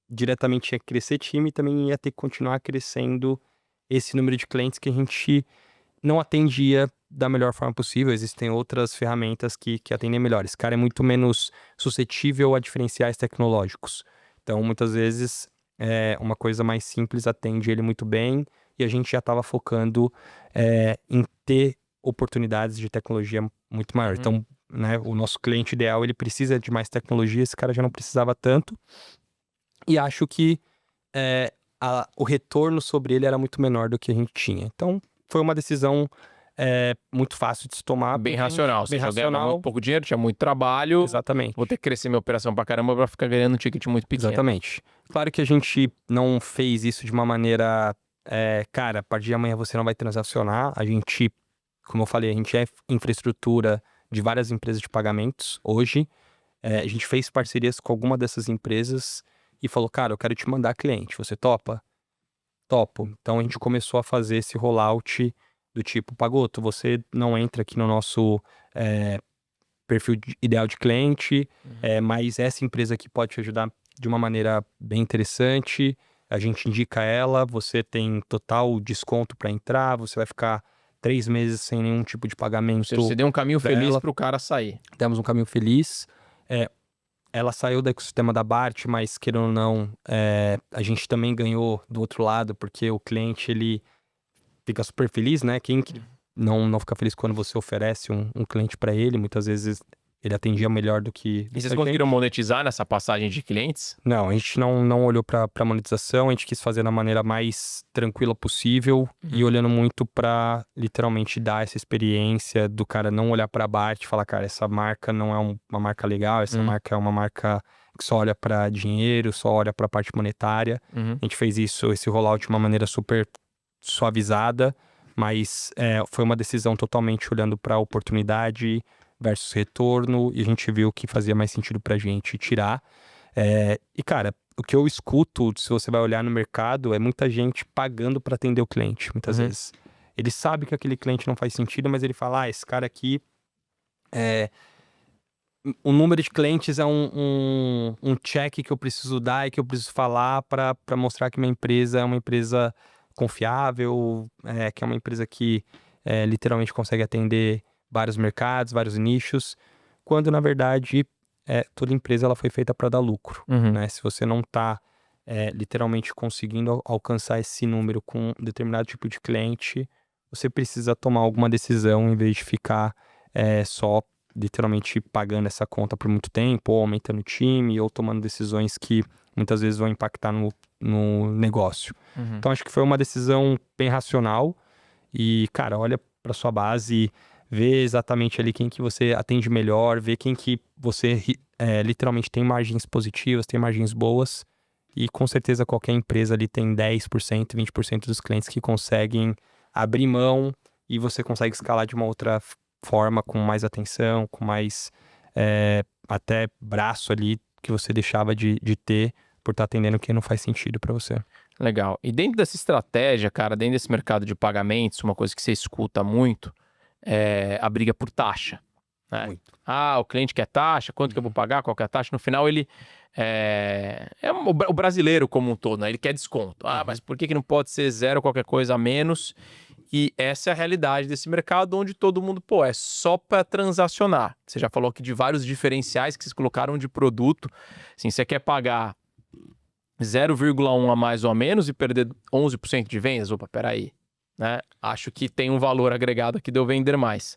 diretamente ia crescer time e também ia ter que continuar crescendo esse número de clientes que a gente não atendia da melhor forma possível. Existem outras ferramentas que atendem melhor. Esse cara é muito menos suscetível a diferenciais tecnológicos. Então, muitas vezes, uma coisa mais simples atende ele muito bem e a gente já estava focando em ter oportunidades de tecnologia muito maior. Então, né, o nosso cliente ideal, ele precisa de mais tecnologia, esse cara já não precisava tanto. E acho que o retorno sobre ele era muito menor do que a gente tinha. Então, foi uma decisão muito fácil de se tomar. Bem racional. Bem Você já ganha racional. muito pouco dinheiro, tinha muito trabalho. Exatamente. Vou ter que crescer minha operação pra caramba pra ficar ganhando um ticket muito pequeno. Exatamente. Claro que a gente não fez isso de uma maneira... cara, a partir de amanhã você não vai transacionar. A gente, como eu falei, a gente é infraestrutura de várias empresas de pagamentos hoje. A gente fez parcerias com alguma dessas empresas e falou, cara, eu quero te mandar cliente, você topa? Topo. Então a gente começou a fazer esse rollout do tipo, Pagoto, você não entra aqui no nosso perfil ideal de cliente, mas essa empresa aqui pode te ajudar de uma maneira bem interessante, a gente indica ela, você tem total desconto para entrar, você vai ficar 3 meses sem nenhum tipo de pagamento. Você deu um caminho feliz ela. pro cara sair. Demos um caminho feliz. Ela saiu do ecossistema da Bart, mas querendo ou não, a gente também ganhou do outro lado, porque o cliente, ele fica super feliz, né? Quem que não fica feliz quando você oferece um cliente para ele? Muitas vezes ele atendia melhor do que... E vocês conseguiram monetizar nessa passagem de clientes? Não, a gente não olhou para monetização, a gente quis fazer da maneira mais tranquila possível e olhando muito para literalmente dar essa experiência do cara não olhar para Bart e falar, cara, essa marca não é uma marca legal, essa marca é uma marca que só olha para dinheiro, só olha para a parte monetária. A gente fez esse rollout de uma maneira super suavizada, mas foi uma decisão totalmente olhando para a oportunidade versus retorno, e a gente viu que fazia mais sentido pra gente tirar. E, cara, o que eu escuto, se você vai olhar no mercado, é muita gente pagando pra atender o cliente, muitas vezes. Ele sabe que aquele cliente não faz sentido, mas ele fala, esse cara aqui... o número de clientes é um check que eu preciso dar e que eu preciso falar pra mostrar que minha empresa é uma empresa confiável, que é uma empresa que literalmente consegue atender vários mercados, vários nichos, quando na verdade toda empresa ela foi feita para dar lucro, né? Se você não está literalmente conseguindo alcançar esse número com um determinado tipo de cliente, você precisa tomar alguma decisão em vez de ficar só literalmente pagando essa conta por muito tempo, ou aumentando o time, ou tomando decisões que muitas vezes vão impactar no negócio. Então acho que foi uma decisão bem racional e, cara, olha para sua base, vê exatamente ali quem que você atende melhor, vê quem que você literalmente tem margens positivas, tem margens boas, e com certeza qualquer empresa ali tem 10%, 20% dos clientes que conseguem abrir mão e você consegue escalar de uma outra forma, com mais atenção, com mais até braço ali que você deixava de ter por estar atendendo quem não faz sentido para você. Legal. E dentro dessa estratégia, cara, dentro desse mercado de pagamentos, uma coisa que você escuta muito é a briga por taxa. Né? Muito. O cliente quer taxa, quanto que eu vou pagar, qual que é a taxa? No final, ele o brasileiro como um todo, né? Ele quer desconto. Mas por que não pode ser zero, qualquer coisa a menos? E essa é a realidade desse mercado, onde todo mundo, é só para transacionar. Você já falou aqui de vários diferenciais que vocês colocaram de produto. Assim, você quer pagar 0,1 a mais ou a menos e perder 11% de vendas? Opa, peraí. Né? Acho que tem um valor agregado aqui de eu vender mais.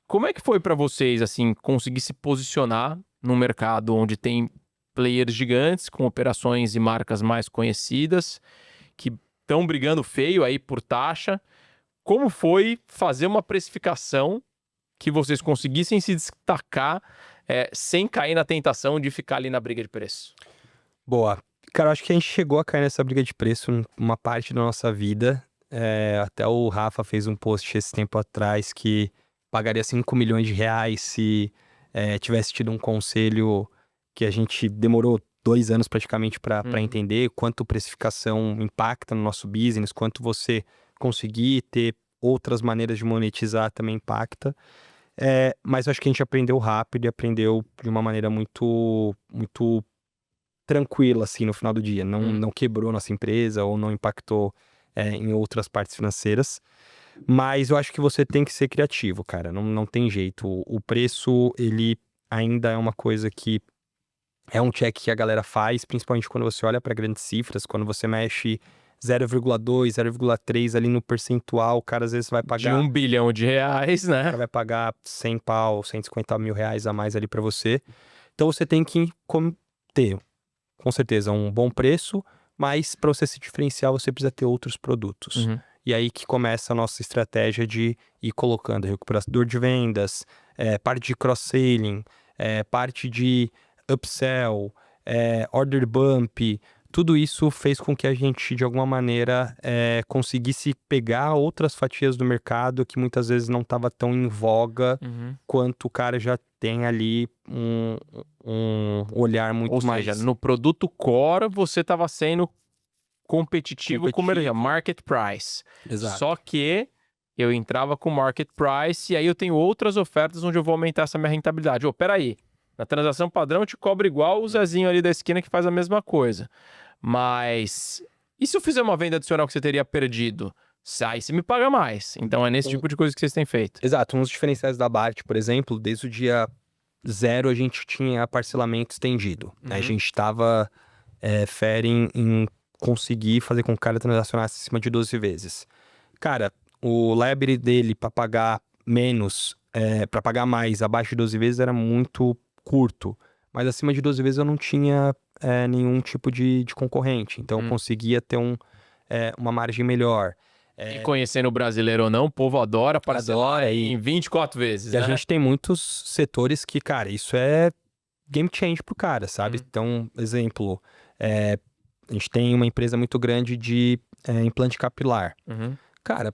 Como é que foi para vocês, assim, conseguir se posicionar num mercado onde tem players gigantes, com operações e marcas mais conhecidas, que estão brigando feio aí por taxa? Como foi fazer uma precificação que vocês conseguissem se destacar sem cair na tentação de ficar ali na briga de preço? Boa. Cara, eu acho que a gente chegou a cair nessa briga de preço uma parte da nossa vida. Até o Rafa fez um post esse tempo atrás que pagaria 5 milhões de reais se tivesse tido um conselho que a gente demorou 2 anos praticamente para entender quanto precificação impacta no nosso business, quanto você conseguir ter outras maneiras de monetizar também impacta. Mas eu acho que a gente aprendeu rápido e aprendeu de uma maneira muito, muito tranquila, assim, no final do dia. Não quebrou nossa empresa ou não impactou em outras partes financeiras. Mas eu acho que você tem que ser criativo, cara. Não tem jeito. O preço, ele ainda é uma coisa que é um check que a galera faz, principalmente quando você olha para grandes cifras, quando você mexe 0,2, 0,3 ali no percentual, o cara às vezes vai pagar... De 1 bilhão de reais, né? O cara vai pagar 100 pau, 150 mil reais a mais ali para você. Então você tem que ter, com certeza, um bom preço, mas para você se diferenciar, você precisa ter outros produtos. E aí que começa a nossa estratégia de ir colocando recuperador de vendas, parte de cross-selling, parte de upsell, order bump. Tudo isso fez com que a gente, de alguma maneira, conseguisse pegar outras fatias do mercado que muitas vezes não estava tão em voga quanto o cara já tem ali um olhar muito mais... Ou seja, no produto core você estava sendo competitivo com o market price. Exato. Só que eu entrava com market price e aí eu tenho outras ofertas onde eu vou aumentar essa minha rentabilidade. Peraí, na transação padrão eu te cobro igual o Zezinho ali da esquina que faz a mesma coisa. Mas e se eu fizer uma venda adicional que você teria perdido? Aí você me paga mais. Então é nesse tipo de coisa que vocês têm feito. Exato. Um dos diferenciais da BART, por exemplo, desde o dia 0 a gente tinha parcelamento estendido. A gente estava fera em conseguir fazer com que o cara transacionasse acima de 12 vezes. Cara, o liability dele para pagar menos, para pagar mais abaixo de 12 vezes era muito curto. Mas acima de 12 vezes eu não tinha nenhum tipo de concorrente. Então eu conseguia ter uma margem melhor. E conhecendo o brasileiro ou não, o povo adora parcelar em 24 vezes, E a gente tem muitos setores que, cara, isso é game change pro cara, sabe? Então, exemplo, a gente tem uma empresa muito grande de implante capilar. Cara,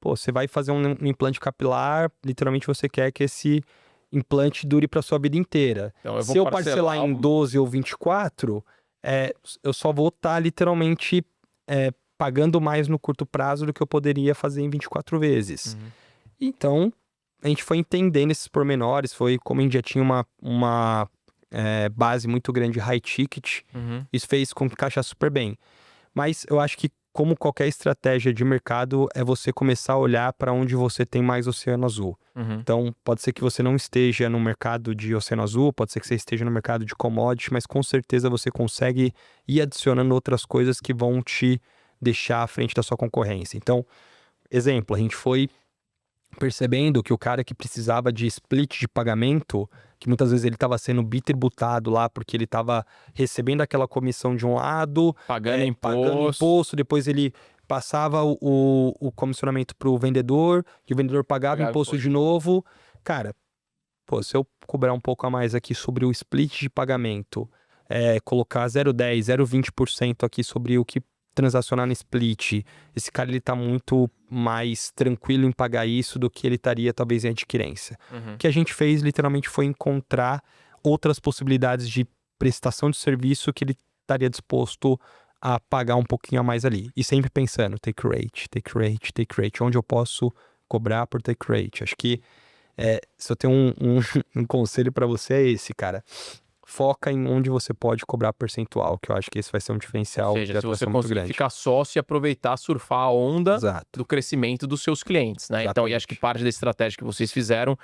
pô, você vai fazer um implante capilar, literalmente você quer que esse implante dure pra sua vida inteira. Então, se eu parcelar em 12 ou 24, eu só vou estar literalmente pagando mais no curto prazo do que eu poderia fazer em 24 vezes. Então, a gente foi entendendo esses pormenores, foi como a gente já tinha uma base muito grande de high ticket, isso fez com que encaixasse super bem. Mas eu acho que, como qualquer estratégia de mercado, é você começar a olhar para onde você tem mais oceano azul. Então, pode ser que você não esteja no mercado de oceano azul, pode ser que você esteja no mercado de commodity, mas com certeza você consegue ir adicionando outras coisas que vão te deixar à frente da sua concorrência. Então, exemplo, a gente foi percebendo que o cara que precisava de split de pagamento, que muitas vezes ele estava sendo bitributado lá porque ele estava recebendo aquela comissão de um lado, pagando imposto, depois ele passava o comissionamento para o vendedor, que o vendedor pagava imposto de novo. Cara, pô, se eu cobrar um pouco a mais aqui sobre o split de pagamento, colocar 0,10, 0,20% aqui sobre o que transacionar no split, esse cara ele tá muito mais tranquilo em pagar isso do que ele estaria talvez em adquirência. O que a gente fez literalmente foi encontrar outras possibilidades de prestação de serviço que ele estaria disposto a pagar um pouquinho a mais ali. E sempre pensando, take rate, onde eu posso cobrar por take rate. Acho que se eu tenho um conselho para você é esse, cara. Foca em onde você pode cobrar percentual, que eu acho que esse vai ser um diferencial. Ou seja, se você conseguir ficar sócio e aproveitar, surfar a onda do crescimento dos seus clientes, né? Então, e acho que parte da estratégia que vocês fizeram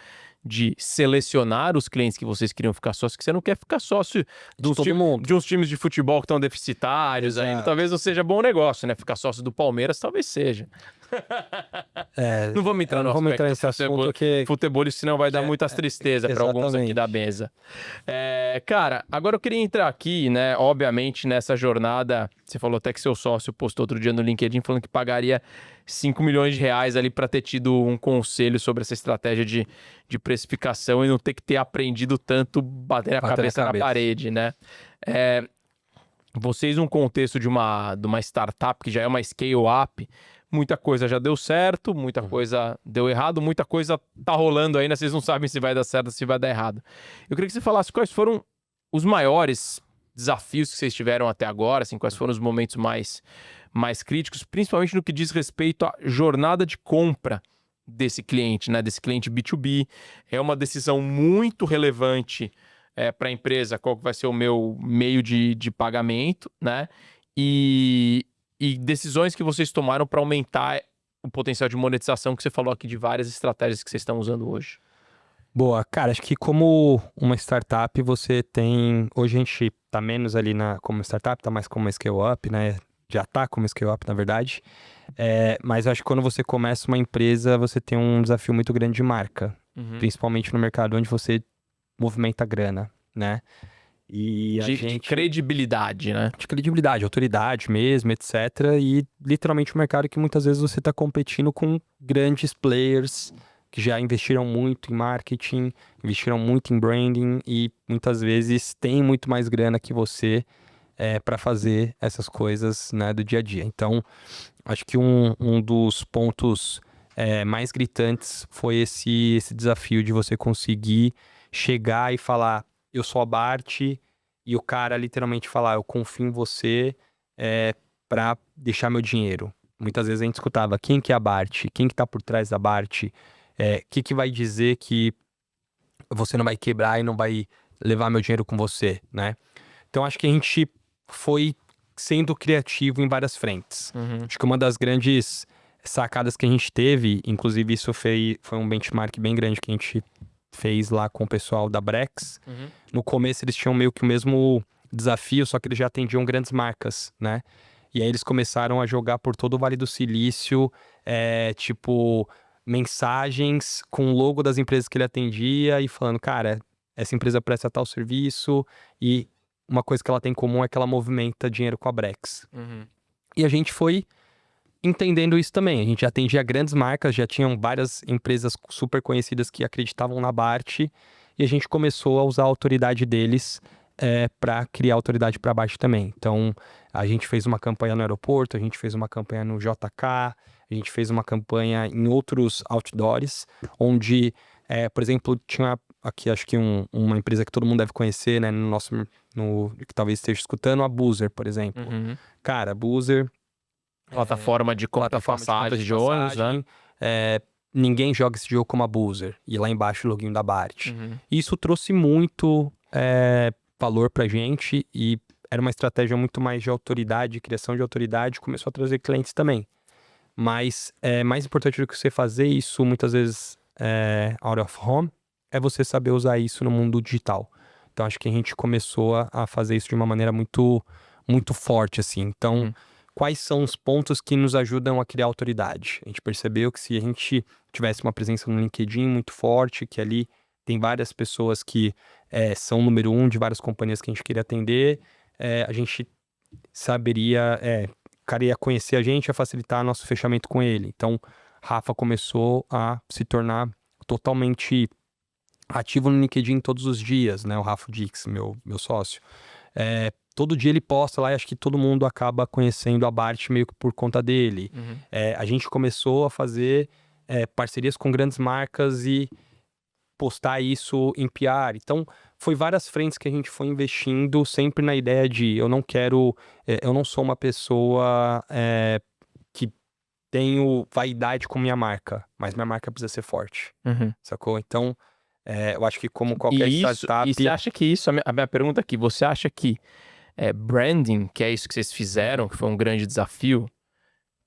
de selecionar os clientes que vocês queriam ficar sócio, que você não quer ficar sócio de uns times de futebol que estão deficitários ainda. Talvez não seja bom negócio, né? Ficar sócio do Palmeiras talvez seja. Não vamos entrar nesse assunto porque futebol, senão vai dar muitas tristezas para alguns aqui da mesa. Cara, agora eu queria entrar aqui, né? Obviamente, nessa jornada, você falou até que seu sócio postou outro dia no LinkedIn falando que pagaria 5 milhões de reais ali para ter tido um conselho sobre essa estratégia de precificação e não ter que ter aprendido tanto bater a cabeça na parede, né? Vocês, num contexto de uma startup que já é uma scale-up, muita coisa já deu certo, muita coisa deu errado, muita coisa tá rolando ainda, vocês não sabem se vai dar certo ou se vai dar errado. Eu queria que você falasse quais foram os maiores desafios que vocês tiveram até agora, assim, quais foram os momentos mais críticos, principalmente no que diz respeito à jornada de compra desse cliente, né? Desse cliente B2B. É uma decisão muito relevante para a empresa, qual que vai ser o meu meio de pagamento, né? E decisões que vocês tomaram para aumentar o potencial de monetização que você falou aqui de várias estratégias que vocês estão usando hoje. Boa, cara, acho que como uma startup você tem... Hoje a gente tá menos ali como startup, tá mais como uma scale-up, né? Já tá como scale-up, na verdade. Mas acho que quando você começa uma empresa, você tem um desafio muito grande de marca. Principalmente no mercado onde você movimenta grana, né? E a De gente... credibilidade, né? De credibilidade, autoridade mesmo, etc. E literalmente um mercado que muitas vezes você está competindo com grandes players que já investiram muito em marketing, investiram muito em branding e muitas vezes tem muito mais grana que você para fazer essas coisas, né, do dia a dia. Então, acho que um dos pontos mais gritantes foi esse desafio de você conseguir chegar e falar, eu sou a Bart, e o cara literalmente falar, eu confio em você para deixar meu dinheiro. Muitas vezes a gente escutava, quem que é a Bart? Quem que tá por trás da Bart? Que vai dizer que você não vai quebrar e não vai levar meu dinheiro com você, né? Então acho que a gente foi sendo criativo em várias frentes. Acho que uma das grandes sacadas que a gente teve, inclusive isso foi um benchmark bem grande que a gente fez lá com o pessoal da Brex. No começo eles tinham meio que o mesmo desafio, só que eles já atendiam grandes marcas, né? E aí eles começaram a jogar por todo o Vale do Silício, tipo, mensagens com o logo das empresas que ele atendia e falando, cara, essa empresa presta tal serviço e uma coisa que ela tem em comum é que ela movimenta dinheiro com a Brex. E a gente foi entendendo isso também. A gente atendia grandes marcas, já tinham várias empresas super conhecidas que acreditavam na Bart e a gente começou a usar a autoridade deles para criar autoridade para Bart também. Então, a gente fez uma campanha no aeroporto, a gente fez uma campanha no JK, a gente fez uma campanha em outros outdoors, onde, por exemplo, tinha aqui, acho que uma empresa que todo mundo deve conhecer, né, que talvez esteja escutando, a Boozer, por exemplo. Cara, a Boozer... Plataforma de conta de passagem de ônibus, né? Ninguém joga esse jogo como a Boozer. E lá embaixo o login da Bart. Isso trouxe muito valor pra gente e era uma estratégia muito mais de autoridade, criação de autoridade, começou a trazer clientes também. Mas mais importante do que você fazer isso, muitas vezes out of home, é você saber usar isso no mundo digital. Então acho que a gente começou a fazer isso de uma maneira muito, muito forte, assim. Então... Quais são os pontos que nos ajudam a criar autoridade? A gente percebeu que se a gente tivesse uma presença no LinkedIn muito forte, que ali tem várias pessoas que são número 1 de várias companhias que a gente queria atender, a gente saberia, o cara ia conhecer a gente, ia facilitar nosso fechamento com ele. Então, Rafa começou a se tornar totalmente ativo no LinkedIn todos os dias, né? O Rafa Dix, meu sócio. Todo dia ele posta lá e acho que todo mundo acaba conhecendo a Bart meio que por conta dele. A gente começou a fazer parcerias com grandes marcas e postar isso em PR. Então, foi várias frentes que a gente foi investindo sempre na ideia de eu não sou uma pessoa que tenho vaidade com minha marca, mas minha marca precisa ser forte, sacou? Então, eu acho que como qualquer startup... E você acha que isso, a minha pergunta aqui, você acha que branding, que é isso que vocês fizeram, que foi um grande desafio,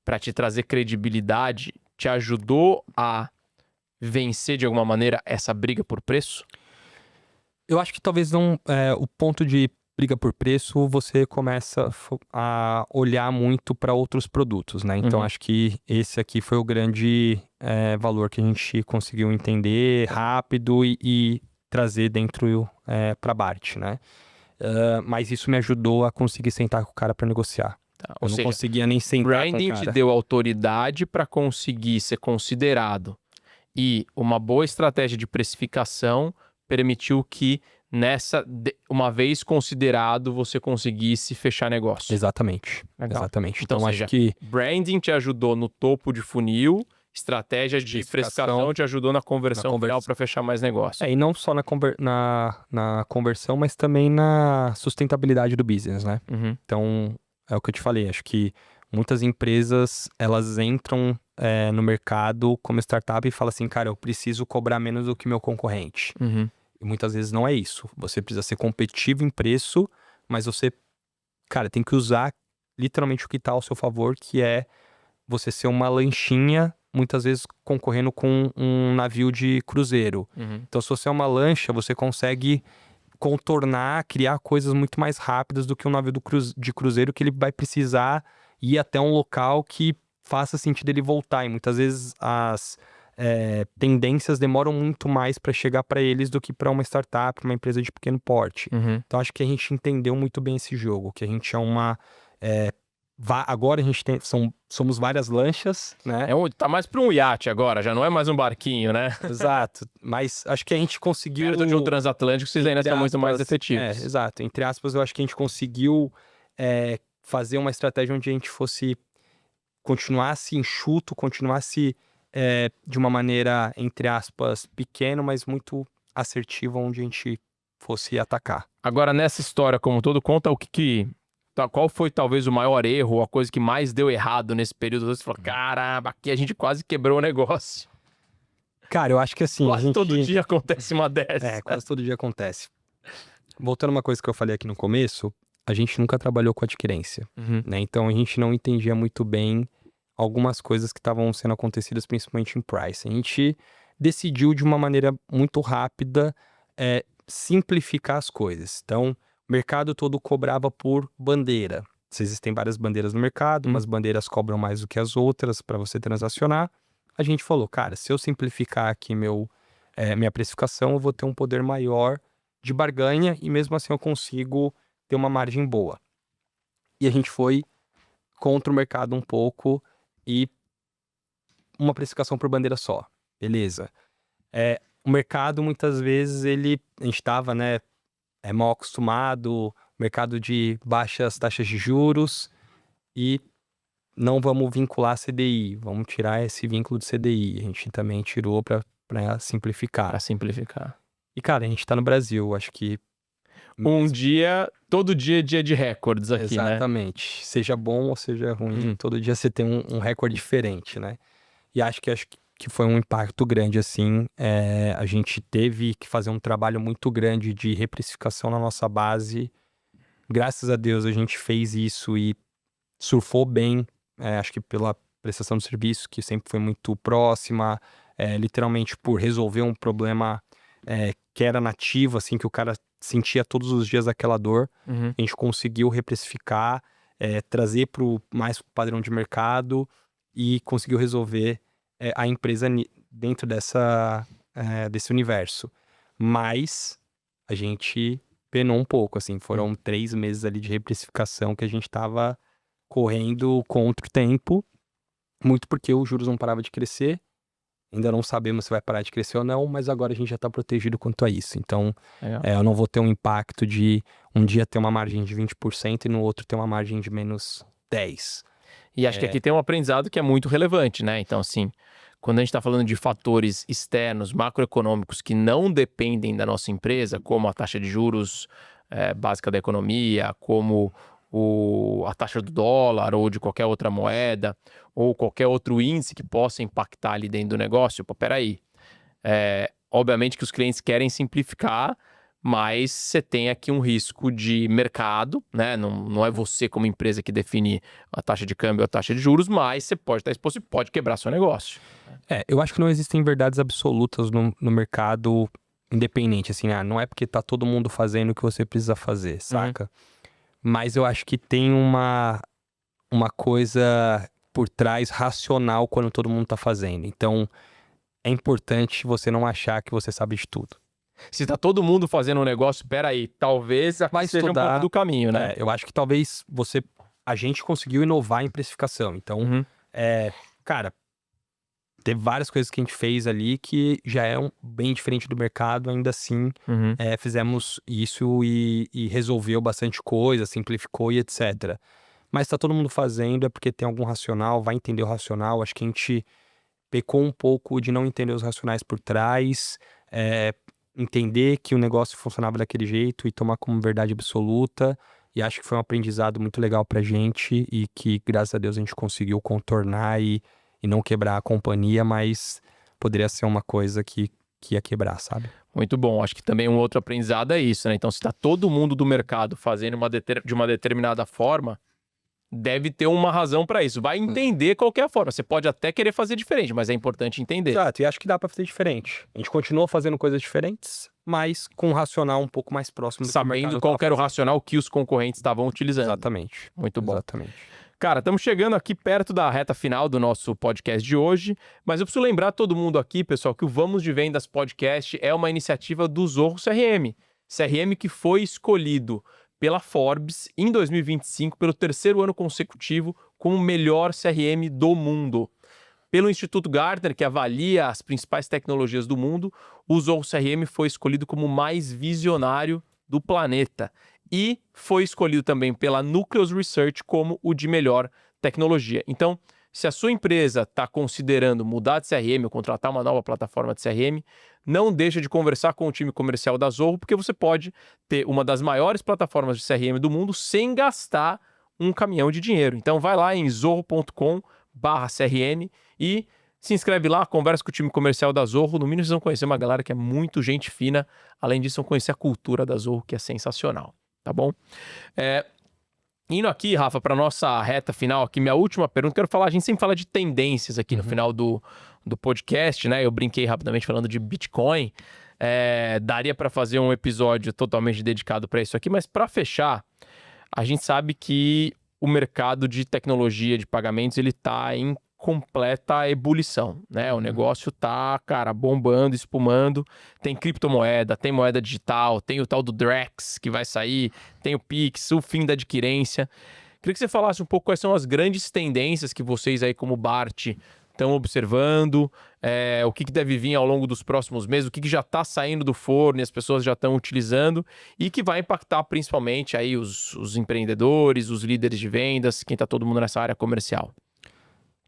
para te trazer credibilidade, te ajudou a vencer de alguma maneira essa briga por preço? Eu acho que talvez não, o ponto de briga por preço, você começa a olhar muito para outros produtos, né? Então acho que esse aqui foi o grande valor que a gente conseguiu entender rápido e trazer dentro para Bart, né? Mas isso me ajudou a conseguir sentar com o cara para negociar. Tá, eu não conseguia nem sentar com o branding cara. Te deu autoridade para conseguir ser considerado e uma boa estratégia de precificação permitiu que uma vez considerado, você conseguisse fechar negócio. Exatamente. Legal. Exatamente. Então acho que branding te ajudou no topo de funil, estratégia de precificação te ajudou na conversão final para fechar mais negócio. E não só na conversão, mas também na sustentabilidade do business, né? Então, é o que eu te falei, acho que muitas empresas, elas entram no mercado como startup e falam assim, cara, eu preciso cobrar menos do que meu concorrente. E muitas vezes não é isso. Você precisa ser competitivo em preço, mas você, cara, tem que usar literalmente o que está ao seu favor, que é você ser uma lanchinha, muitas vezes concorrendo com um navio de cruzeiro. Então, se você é uma lancha, você consegue contornar, criar coisas muito mais rápidas do que um navio de cruzeiro, que ele vai precisar ir até um local que faça sentido ele voltar. E muitas vezes tendências demoram muito mais para chegar para eles do que para uma startup, uma empresa de pequeno porte. Então acho que a gente entendeu muito bem esse jogo, que a gente é uma... agora a gente somos várias lanchas, né? Tá mais para um iate agora, já não é mais um barquinho, né? Exato, mas acho que a gente conseguiu... Perto de um transatlântico, vocês ainda são muito mais efetivos. Exato, entre aspas, eu acho que a gente conseguiu fazer uma estratégia onde a gente continuasse enxuto, continuasse de uma maneira, entre aspas, pequena, mas muito assertiva, onde a gente fosse atacar. Agora, nessa história como todo, conta qual foi talvez o maior erro, a coisa que mais deu errado nesse período? Você falou, caramba, aqui a gente quase quebrou o negócio. Cara, eu acho que assim... Quase todo dia acontece uma dessas. Quase todo dia acontece. Voltando a uma coisa que eu falei aqui no começo, a gente nunca trabalhou com adquirência, né? Então a gente não entendia muito bem algumas coisas que estavam sendo acontecidas, principalmente em price. A gente decidiu de uma maneira muito rápida simplificar as coisas. Então, o mercado todo cobrava por bandeira. Existem várias bandeiras no mercado, umas bandeiras cobram mais do que as outras para você transacionar. A gente falou, cara, se eu simplificar aqui minha precificação, eu vou ter um poder maior de barganha e mesmo assim eu consigo ter uma margem boa. E a gente foi contra o mercado um pouco e uma precificação por bandeira só. Beleza. O mercado, muitas vezes, a gente estava, né, mal acostumado, mercado de baixas taxas de juros, e não vamos vincular CDI, vamos tirar esse vínculo de CDI. A gente também tirou para simplificar. Para simplificar. E, cara, a gente tá no Brasil, acho que... Todo dia é dia de recordes aqui, Exatamente. né? Exatamente. Seja bom ou seja ruim, todo dia você tem um recorde diferente, né? E acho que foi um impacto grande, assim. A gente teve que fazer um trabalho muito grande de reprecificação na nossa base. Graças a Deus a gente fez isso e surfou bem, acho que pela prestação de serviço, que sempre foi muito próxima, literalmente por resolver um problema que era nativo, assim, que o cara sentia todos os dias aquela dor. A gente conseguiu reprecificar, trazer mais pro padrão de mercado e conseguiu resolver a empresa dentro desse universo. Mas a gente penou um pouco, assim, foram 3 meses ali de reprecificação que a gente estava correndo contra o tempo, muito porque os juros não paravam de crescer. Ainda não sabemos se vai parar de crescer ou não, mas agora a gente já está protegido quanto a isso. Então, eu não vou ter um impacto de um dia ter uma margem de 20% e no outro ter uma margem de menos 10%. E acho que aqui tem um aprendizado que é muito relevante, né? Então, assim, quando a gente está falando de fatores externos, macroeconômicos, que não dependem da nossa empresa, como a taxa de juros básica da economia, como a taxa do dólar ou de qualquer outra moeda, ou qualquer outro índice que possa impactar ali dentro do negócio, pô, peraí. Obviamente que os clientes querem simplificar, mas você tem aqui um risco de mercado, né? Não é você como empresa que define a taxa de câmbio ou a taxa de juros, mas você pode estar exposto e pode quebrar seu negócio. Eu acho que não existem verdades absolutas no mercado independente, assim, não é porque tá todo mundo fazendo o que você precisa fazer, saca? Mas eu acho que tem uma coisa por trás racional quando todo mundo tá fazendo. Então, é importante você não achar que você sabe de tudo. Se tá todo mundo fazendo um negócio, peraí, talvez vai seja estudar, um pouco do caminho, né? Eu acho que talvez a gente conseguiu inovar em precificação. Então, cara, teve várias coisas que a gente fez ali que já é bem diferente do mercado, ainda assim, fizemos isso e resolveu bastante coisa, simplificou e etc. Mas tá todo mundo fazendo, é porque tem algum racional, vai entender o racional. Acho que a gente pecou um pouco de não entender os racionais por trás, entender que o negócio funcionava daquele jeito e tomar como verdade absoluta. E acho que foi um aprendizado muito legal pra gente e que, graças a Deus, a gente conseguiu contornar e não quebrar a companhia, mas poderia ser uma coisa que ia quebrar, sabe? Muito bom. Acho que também um outro aprendizado é isso, né? Então, se tá todo mundo do mercado fazendo de uma determinada forma, deve ter uma razão para isso. Vai entender qual que é a forma. Você pode até querer fazer diferente, mas é importante entender. Exato, e acho que dá para fazer diferente. A gente continua fazendo coisas diferentes, mas com um racional um pouco mais próximo do sabendo que o qual era o racional que os concorrentes estavam utilizando. Exatamente. Muito bom. Exatamente. Cara, estamos chegando aqui perto da reta final do nosso podcast de hoje, mas eu preciso lembrar todo mundo aqui, pessoal, que o Vamos de Vendas Podcast é uma iniciativa do Zorro CRM. CRM que foi escolhido pela Forbes em 2025 pelo terceiro ano consecutivo como o melhor CRM do mundo. Pelo Instituto Gartner, que avalia as principais tecnologias do mundo, o Zorro CRM foi escolhido como o mais visionário do planeta. E foi escolhido também pela Nucleus Research como o de melhor tecnologia. Então, se a sua empresa está considerando mudar de CRM ou contratar uma nova plataforma de CRM, não deixa de conversar com o time comercial da Zorro, porque você pode ter uma das maiores plataformas de CRM do mundo sem gastar um caminhão de dinheiro. Então, vai lá em zorro.com/CRM e se inscreve lá, conversa com o time comercial da Zorro. No mínimo, vocês vão conhecer uma galera que é muito gente fina. Além disso, vão conhecer a cultura da Zorro, que é sensacional. Tá bom? Indo aqui, Rafa, para nossa reta final aqui, minha última pergunta, quero falar, a gente sempre fala de tendências aqui no final do podcast, né? Eu brinquei rapidamente falando de Bitcoin. Daria para fazer um episódio totalmente dedicado para isso aqui, mas para fechar, a gente sabe que o mercado de tecnologia de pagamentos, ele tá em completa ebulição, né? O negócio tá, cara, bombando, espumando. Tem criptomoeda, tem moeda digital, tem o tal do Drex que vai sair, tem o Pix, o fim da adquirência. Queria que você falasse um pouco quais são as grandes tendências que vocês aí como Bart estão observando, o que deve vir ao longo dos próximos meses, o que já está saindo do forno e as pessoas já estão utilizando e que vai impactar principalmente aí os empreendedores, os líderes de vendas, quem está todo mundo nessa área comercial.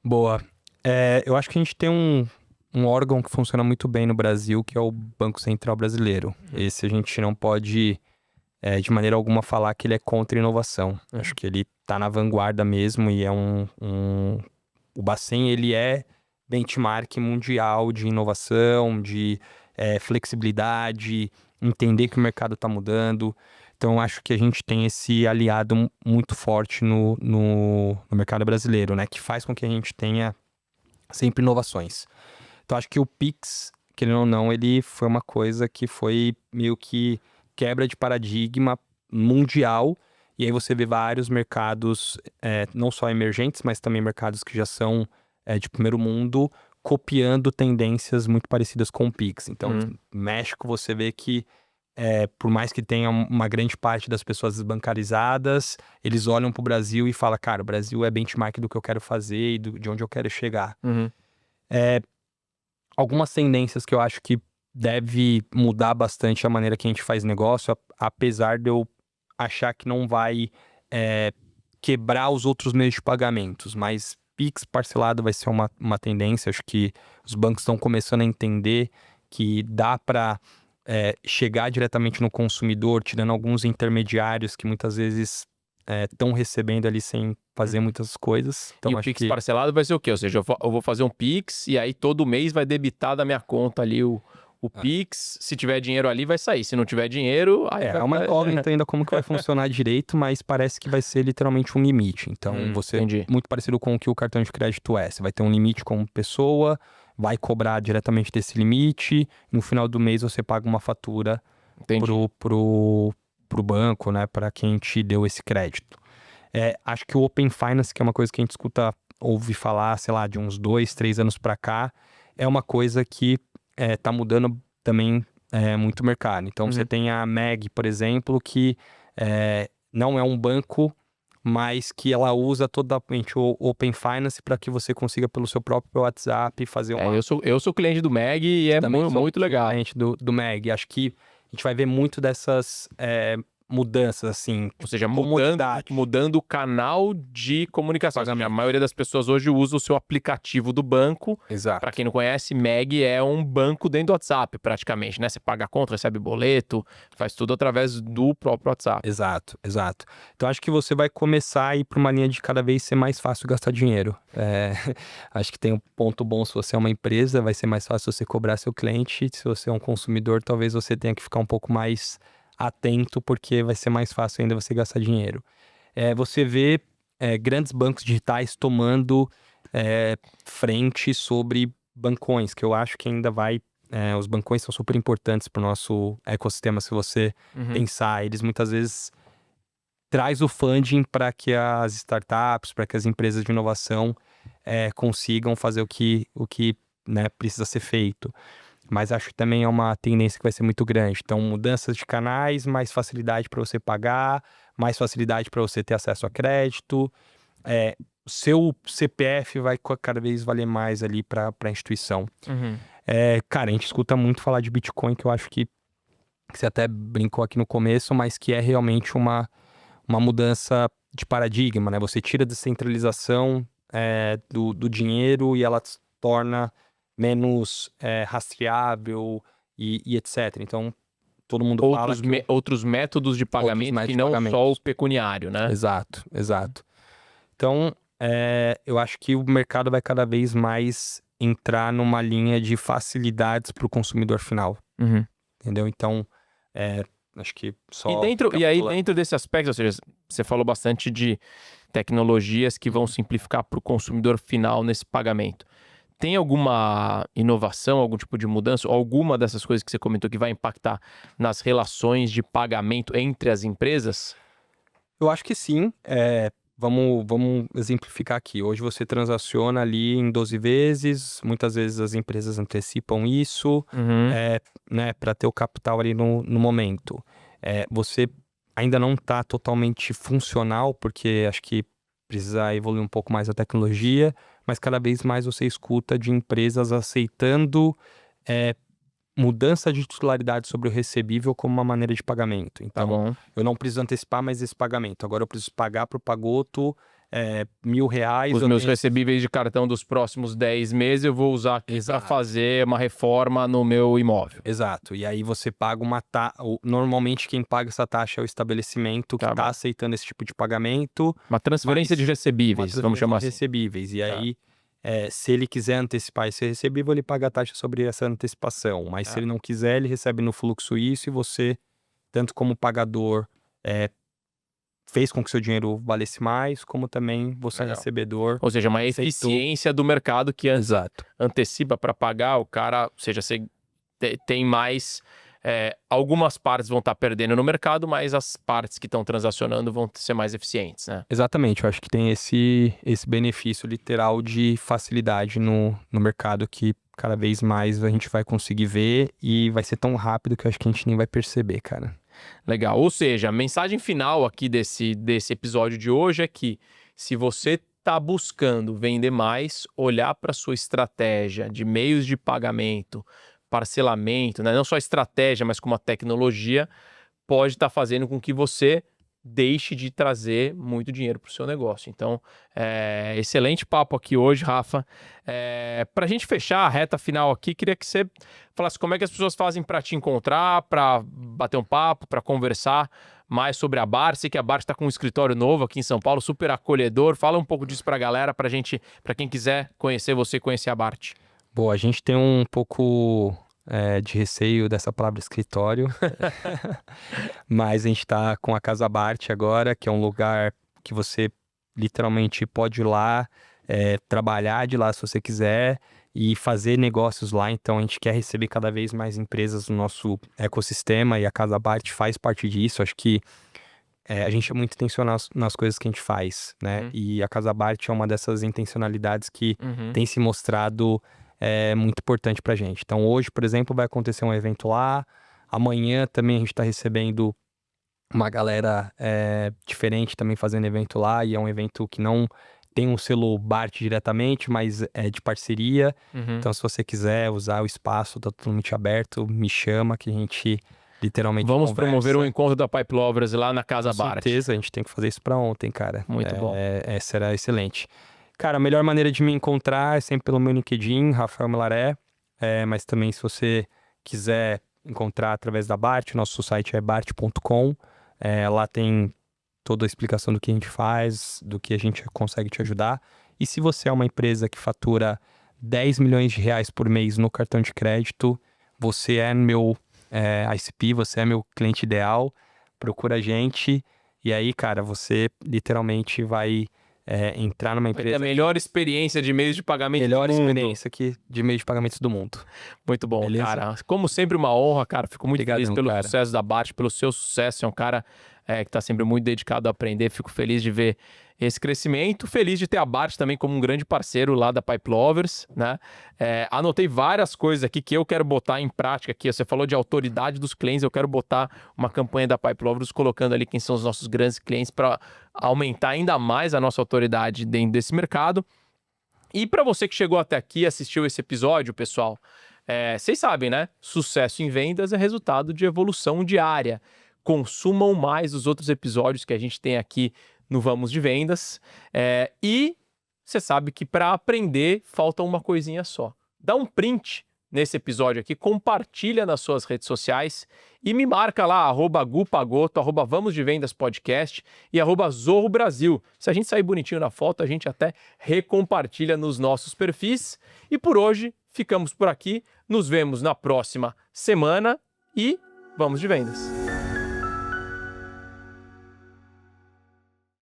Boa. Eu acho que a gente tem um órgão que funciona muito bem no Brasil, que é o Banco Central Brasileiro. Esse a gente não pode, de maneira alguma, falar que ele é contra a inovação. Acho que ele está na vanguarda mesmo e é o Bacen, ele é benchmark mundial de inovação, de flexibilidade, entender que o mercado está mudando. Então, acho que a gente tem esse aliado muito forte no mercado brasileiro, né? Que faz com que a gente tenha sempre inovações. Então, acho que o Pix, querendo ou não, ele foi uma coisa que foi meio que quebra de paradigma mundial. E aí você vê vários mercados, não só emergentes, mas também mercados que já são de primeiro mundo, copiando tendências muito parecidas com o Pix. Então, no México, você vê que por mais que tenha uma grande parte das pessoas desbancarizadas, eles olham para o Brasil e falam, cara, o Brasil é benchmark do que eu quero fazer e de onde eu quero chegar. Algumas tendências que eu acho que deve mudar bastante a maneira que a gente faz negócio, apesar de eu achar que não vai quebrar os outros meios de pagamentos, mas Pix parcelado vai ser uma tendência. Acho que os bancos estão começando a entender que dá para chegar diretamente no consumidor, tirando alguns intermediários que muitas vezes estão recebendo ali sem fazer muitas coisas. Então, e o Pix parcelado vai ser o quê? Ou seja, eu vou fazer um Pix e aí todo mês vai debitar da minha conta ali o Pix. Se tiver dinheiro ali, vai sair. Se não tiver dinheiro... Aí é uma incógnita ainda como que vai funcionar direito, mas parece que vai ser literalmente um limite. Então, muito parecido com o que o cartão de crédito é. Você vai ter um limite como pessoa, vai cobrar diretamente desse limite, no final do mês você paga uma fatura pro banco, né, para quem te deu esse crédito. Acho que o Open Finance, que é uma coisa que a gente ouve falar, sei lá, de uns 2, 3 anos para cá, é uma coisa que tá mudando também muito o mercado. Então, você tem a Meg, por exemplo, que não é um banco, mas que ela usa totalmente o Open Finance para que você consiga, pelo seu próprio WhatsApp, fazer uma... Eu sou cliente do Meg e é muito legal. Cliente do Meg. Acho que a gente vai ver muito dessas mudanças, assim. Ou seja, mudando o canal de comunicação. A maioria das pessoas hoje usa o seu aplicativo do banco. Exato. Para quem não conhece, Meg é um banco dentro do WhatsApp, praticamente, né? Você paga a conta, recebe boleto, faz tudo através do próprio WhatsApp. Exato. Então, acho que você vai começar a ir para uma linha de cada vez ser mais fácil gastar dinheiro. Acho que tem um ponto bom se você é uma empresa, vai ser mais fácil você cobrar seu cliente. Se você é um consumidor, talvez você tenha que ficar um pouco mais atento, porque vai ser mais fácil ainda você gastar dinheiro. Você vê grandes bancos digitais tomando frente sobre bancões, que eu acho que ainda vai... os bancões são super importantes para o nosso ecossistema, se você pensar. Eles muitas vezes traz o funding para que as startups, para que as empresas de inovação consigam fazer o que né, precisa ser feito. Mas acho que também é uma tendência que vai ser muito grande. Então, mudanças de canais, mais facilidade para você pagar, mais facilidade para você ter acesso a crédito. Seu CPF vai cada vez valer mais ali para a instituição. Uhum. Cara, a gente escuta muito falar de Bitcoin, que eu acho que você até brincou aqui no começo, mas que é realmente uma mudança de paradigma, né? Você tira a descentralização do dinheiro e ela se torna menos rastreável e etc. Então, todo mundo fala que... Outros métodos de pagamento que não só o pecuniário, né? Exato. Então, eu acho que o mercado vai cada vez mais entrar numa linha de facilidades para o consumidor final. Uhum. Entendeu? Então, acho que só... E aí, dentro desse aspecto, ou seja, você falou bastante de tecnologias que vão simplificar para o consumidor final nesse pagamento. Tem alguma inovação, algum tipo de mudança, ou alguma dessas coisas que você comentou que vai impactar nas relações de pagamento entre as empresas? Eu acho que sim. Vamos exemplificar aqui. Hoje você transaciona ali em 12 vezes, muitas vezes as empresas antecipam isso, né, para ter o capital ali no momento. Você ainda não está totalmente funcional, porque acho que precisa evoluir um pouco mais a tecnologia, mas cada vez mais você escuta de empresas aceitando mudança de titularidade sobre o recebível como uma maneira de pagamento. Então, eu não preciso antecipar mais esse pagamento. Agora eu preciso pagar para o Pagoto R$1.000. Os meus recebíveis de cartão dos próximos 10 meses eu vou usar aqui para fazer uma reforma no meu imóvel. Exato. E aí você paga uma taxa. Normalmente quem paga essa taxa é o estabelecimento que está aceitando esse tipo de pagamento. Uma transferência de recebíveis, vamos chamar assim. Recebíveis. E aí, se ele quiser antecipar esse recebível, ele paga a taxa sobre essa antecipação. Mas se ele não quiser, ele recebe no fluxo isso e você, tanto como pagador, fez com que seu dinheiro valesse mais, como também você recebedor. Ou seja, uma eficiência do mercado que antecipa para pagar o cara, ou seja, você tem mais... algumas partes vão estar perdendo no mercado, mas as partes que estão transacionando vão ser mais eficientes, né? Exatamente, eu acho que tem esse benefício literal de facilidade no mercado que cada vez mais a gente vai conseguir ver e vai ser tão rápido que eu acho que a gente nem vai perceber, cara. Legal, ou seja, a mensagem final aqui desse episódio de hoje é que se você está buscando vender mais, olhar para sua estratégia de meios de pagamento, parcelamento, né? Não só a estratégia, mas como a tecnologia, pode estar fazendo com que você deixe de trazer muito dinheiro para o seu negócio. Então, excelente papo aqui hoje, Rafa. Para a gente fechar a reta final aqui, queria que você falasse como é que as pessoas fazem para te encontrar, para bater um papo, para conversar mais sobre a Bart. Sei que a Bart está com um escritório novo aqui em São Paulo, super acolhedor. Fala um pouco disso para a galera, para quem quiser conhecer você, conhecer a Bart. Bom, a gente tem um pouco de receio dessa palavra escritório, mas a gente está com a Casa Bart agora, que é um lugar que você literalmente pode ir lá, trabalhar de lá se você quiser e fazer negócios lá. Então a gente quer receber cada vez mais empresas no nosso ecossistema e a Casa Bart faz parte disso. Acho que a gente é muito intencional nas coisas que a gente faz, né? E a Casa Bart é uma dessas intencionalidades que tem se mostrado muito importante pra gente. Então hoje, por exemplo, vai acontecer um evento lá. Amanhã também a gente está recebendo uma galera diferente também fazendo evento lá. E é um evento que não tem um selo Bart diretamente, mas é de parceria. Então se você quiser usar o espaço, tá totalmente aberto, me chama que a gente literalmente Vamos conversa. promover um encontro da Pipe Lovers lá na Casa Bart. Com certeza, a gente tem que fazer isso pra ontem, cara. Muito bom. Será excelente. Cara, a melhor maneira de me encontrar é sempre pelo meu LinkedIn, Rafael Milaré. Mas também se você quiser encontrar através da Bart, nosso site é bart.com. Lá tem toda a explicação do que a gente faz, do que a gente consegue te ajudar. E se você é uma empresa que fatura 10 milhões de reais por mês no cartão de crédito, você é meu ICP, você é meu cliente ideal, procura a gente. E aí, cara, você literalmente vai... entrar numa empresa... A melhor experiência de meios de pagamento do mundo. Melhor experiência de meios de pagamentos do mundo. Muito bom, beleza? Cara. Como sempre, uma honra, cara. Fico muito Obrigadão, feliz pelo cara. sucesso da Bart, pelo seu sucesso. É um cara que está sempre muito dedicado a aprender. Fico feliz de ver esse crescimento. Feliz de ter a Bart também como um grande parceiro lá da Pipe Lovers, né? Anotei várias coisas aqui que eu quero botar em prática aqui. Você falou de autoridade dos clientes, eu quero botar uma campanha da Pipe Lovers colocando ali quem são os nossos grandes clientes para aumentar ainda mais a nossa autoridade dentro desse mercado. E para você que chegou até aqui e assistiu esse episódio, pessoal, vocês sabem, né? Sucesso em vendas é resultado de evolução diária. Consumam mais os outros episódios que a gente tem aqui no Vamos de Vendas. E você sabe que para aprender falta uma coisinha só. Dá um print nesse episódio aqui, compartilha nas suas redes sociais e me marca lá, @gupagoto, @Vamos de Vendas Podcast e @Zorro Brasil. Se a gente sair bonitinho na foto, a gente até recompartilha nos nossos perfis. E por hoje, ficamos por aqui. Nos vemos na próxima semana e vamos de vendas!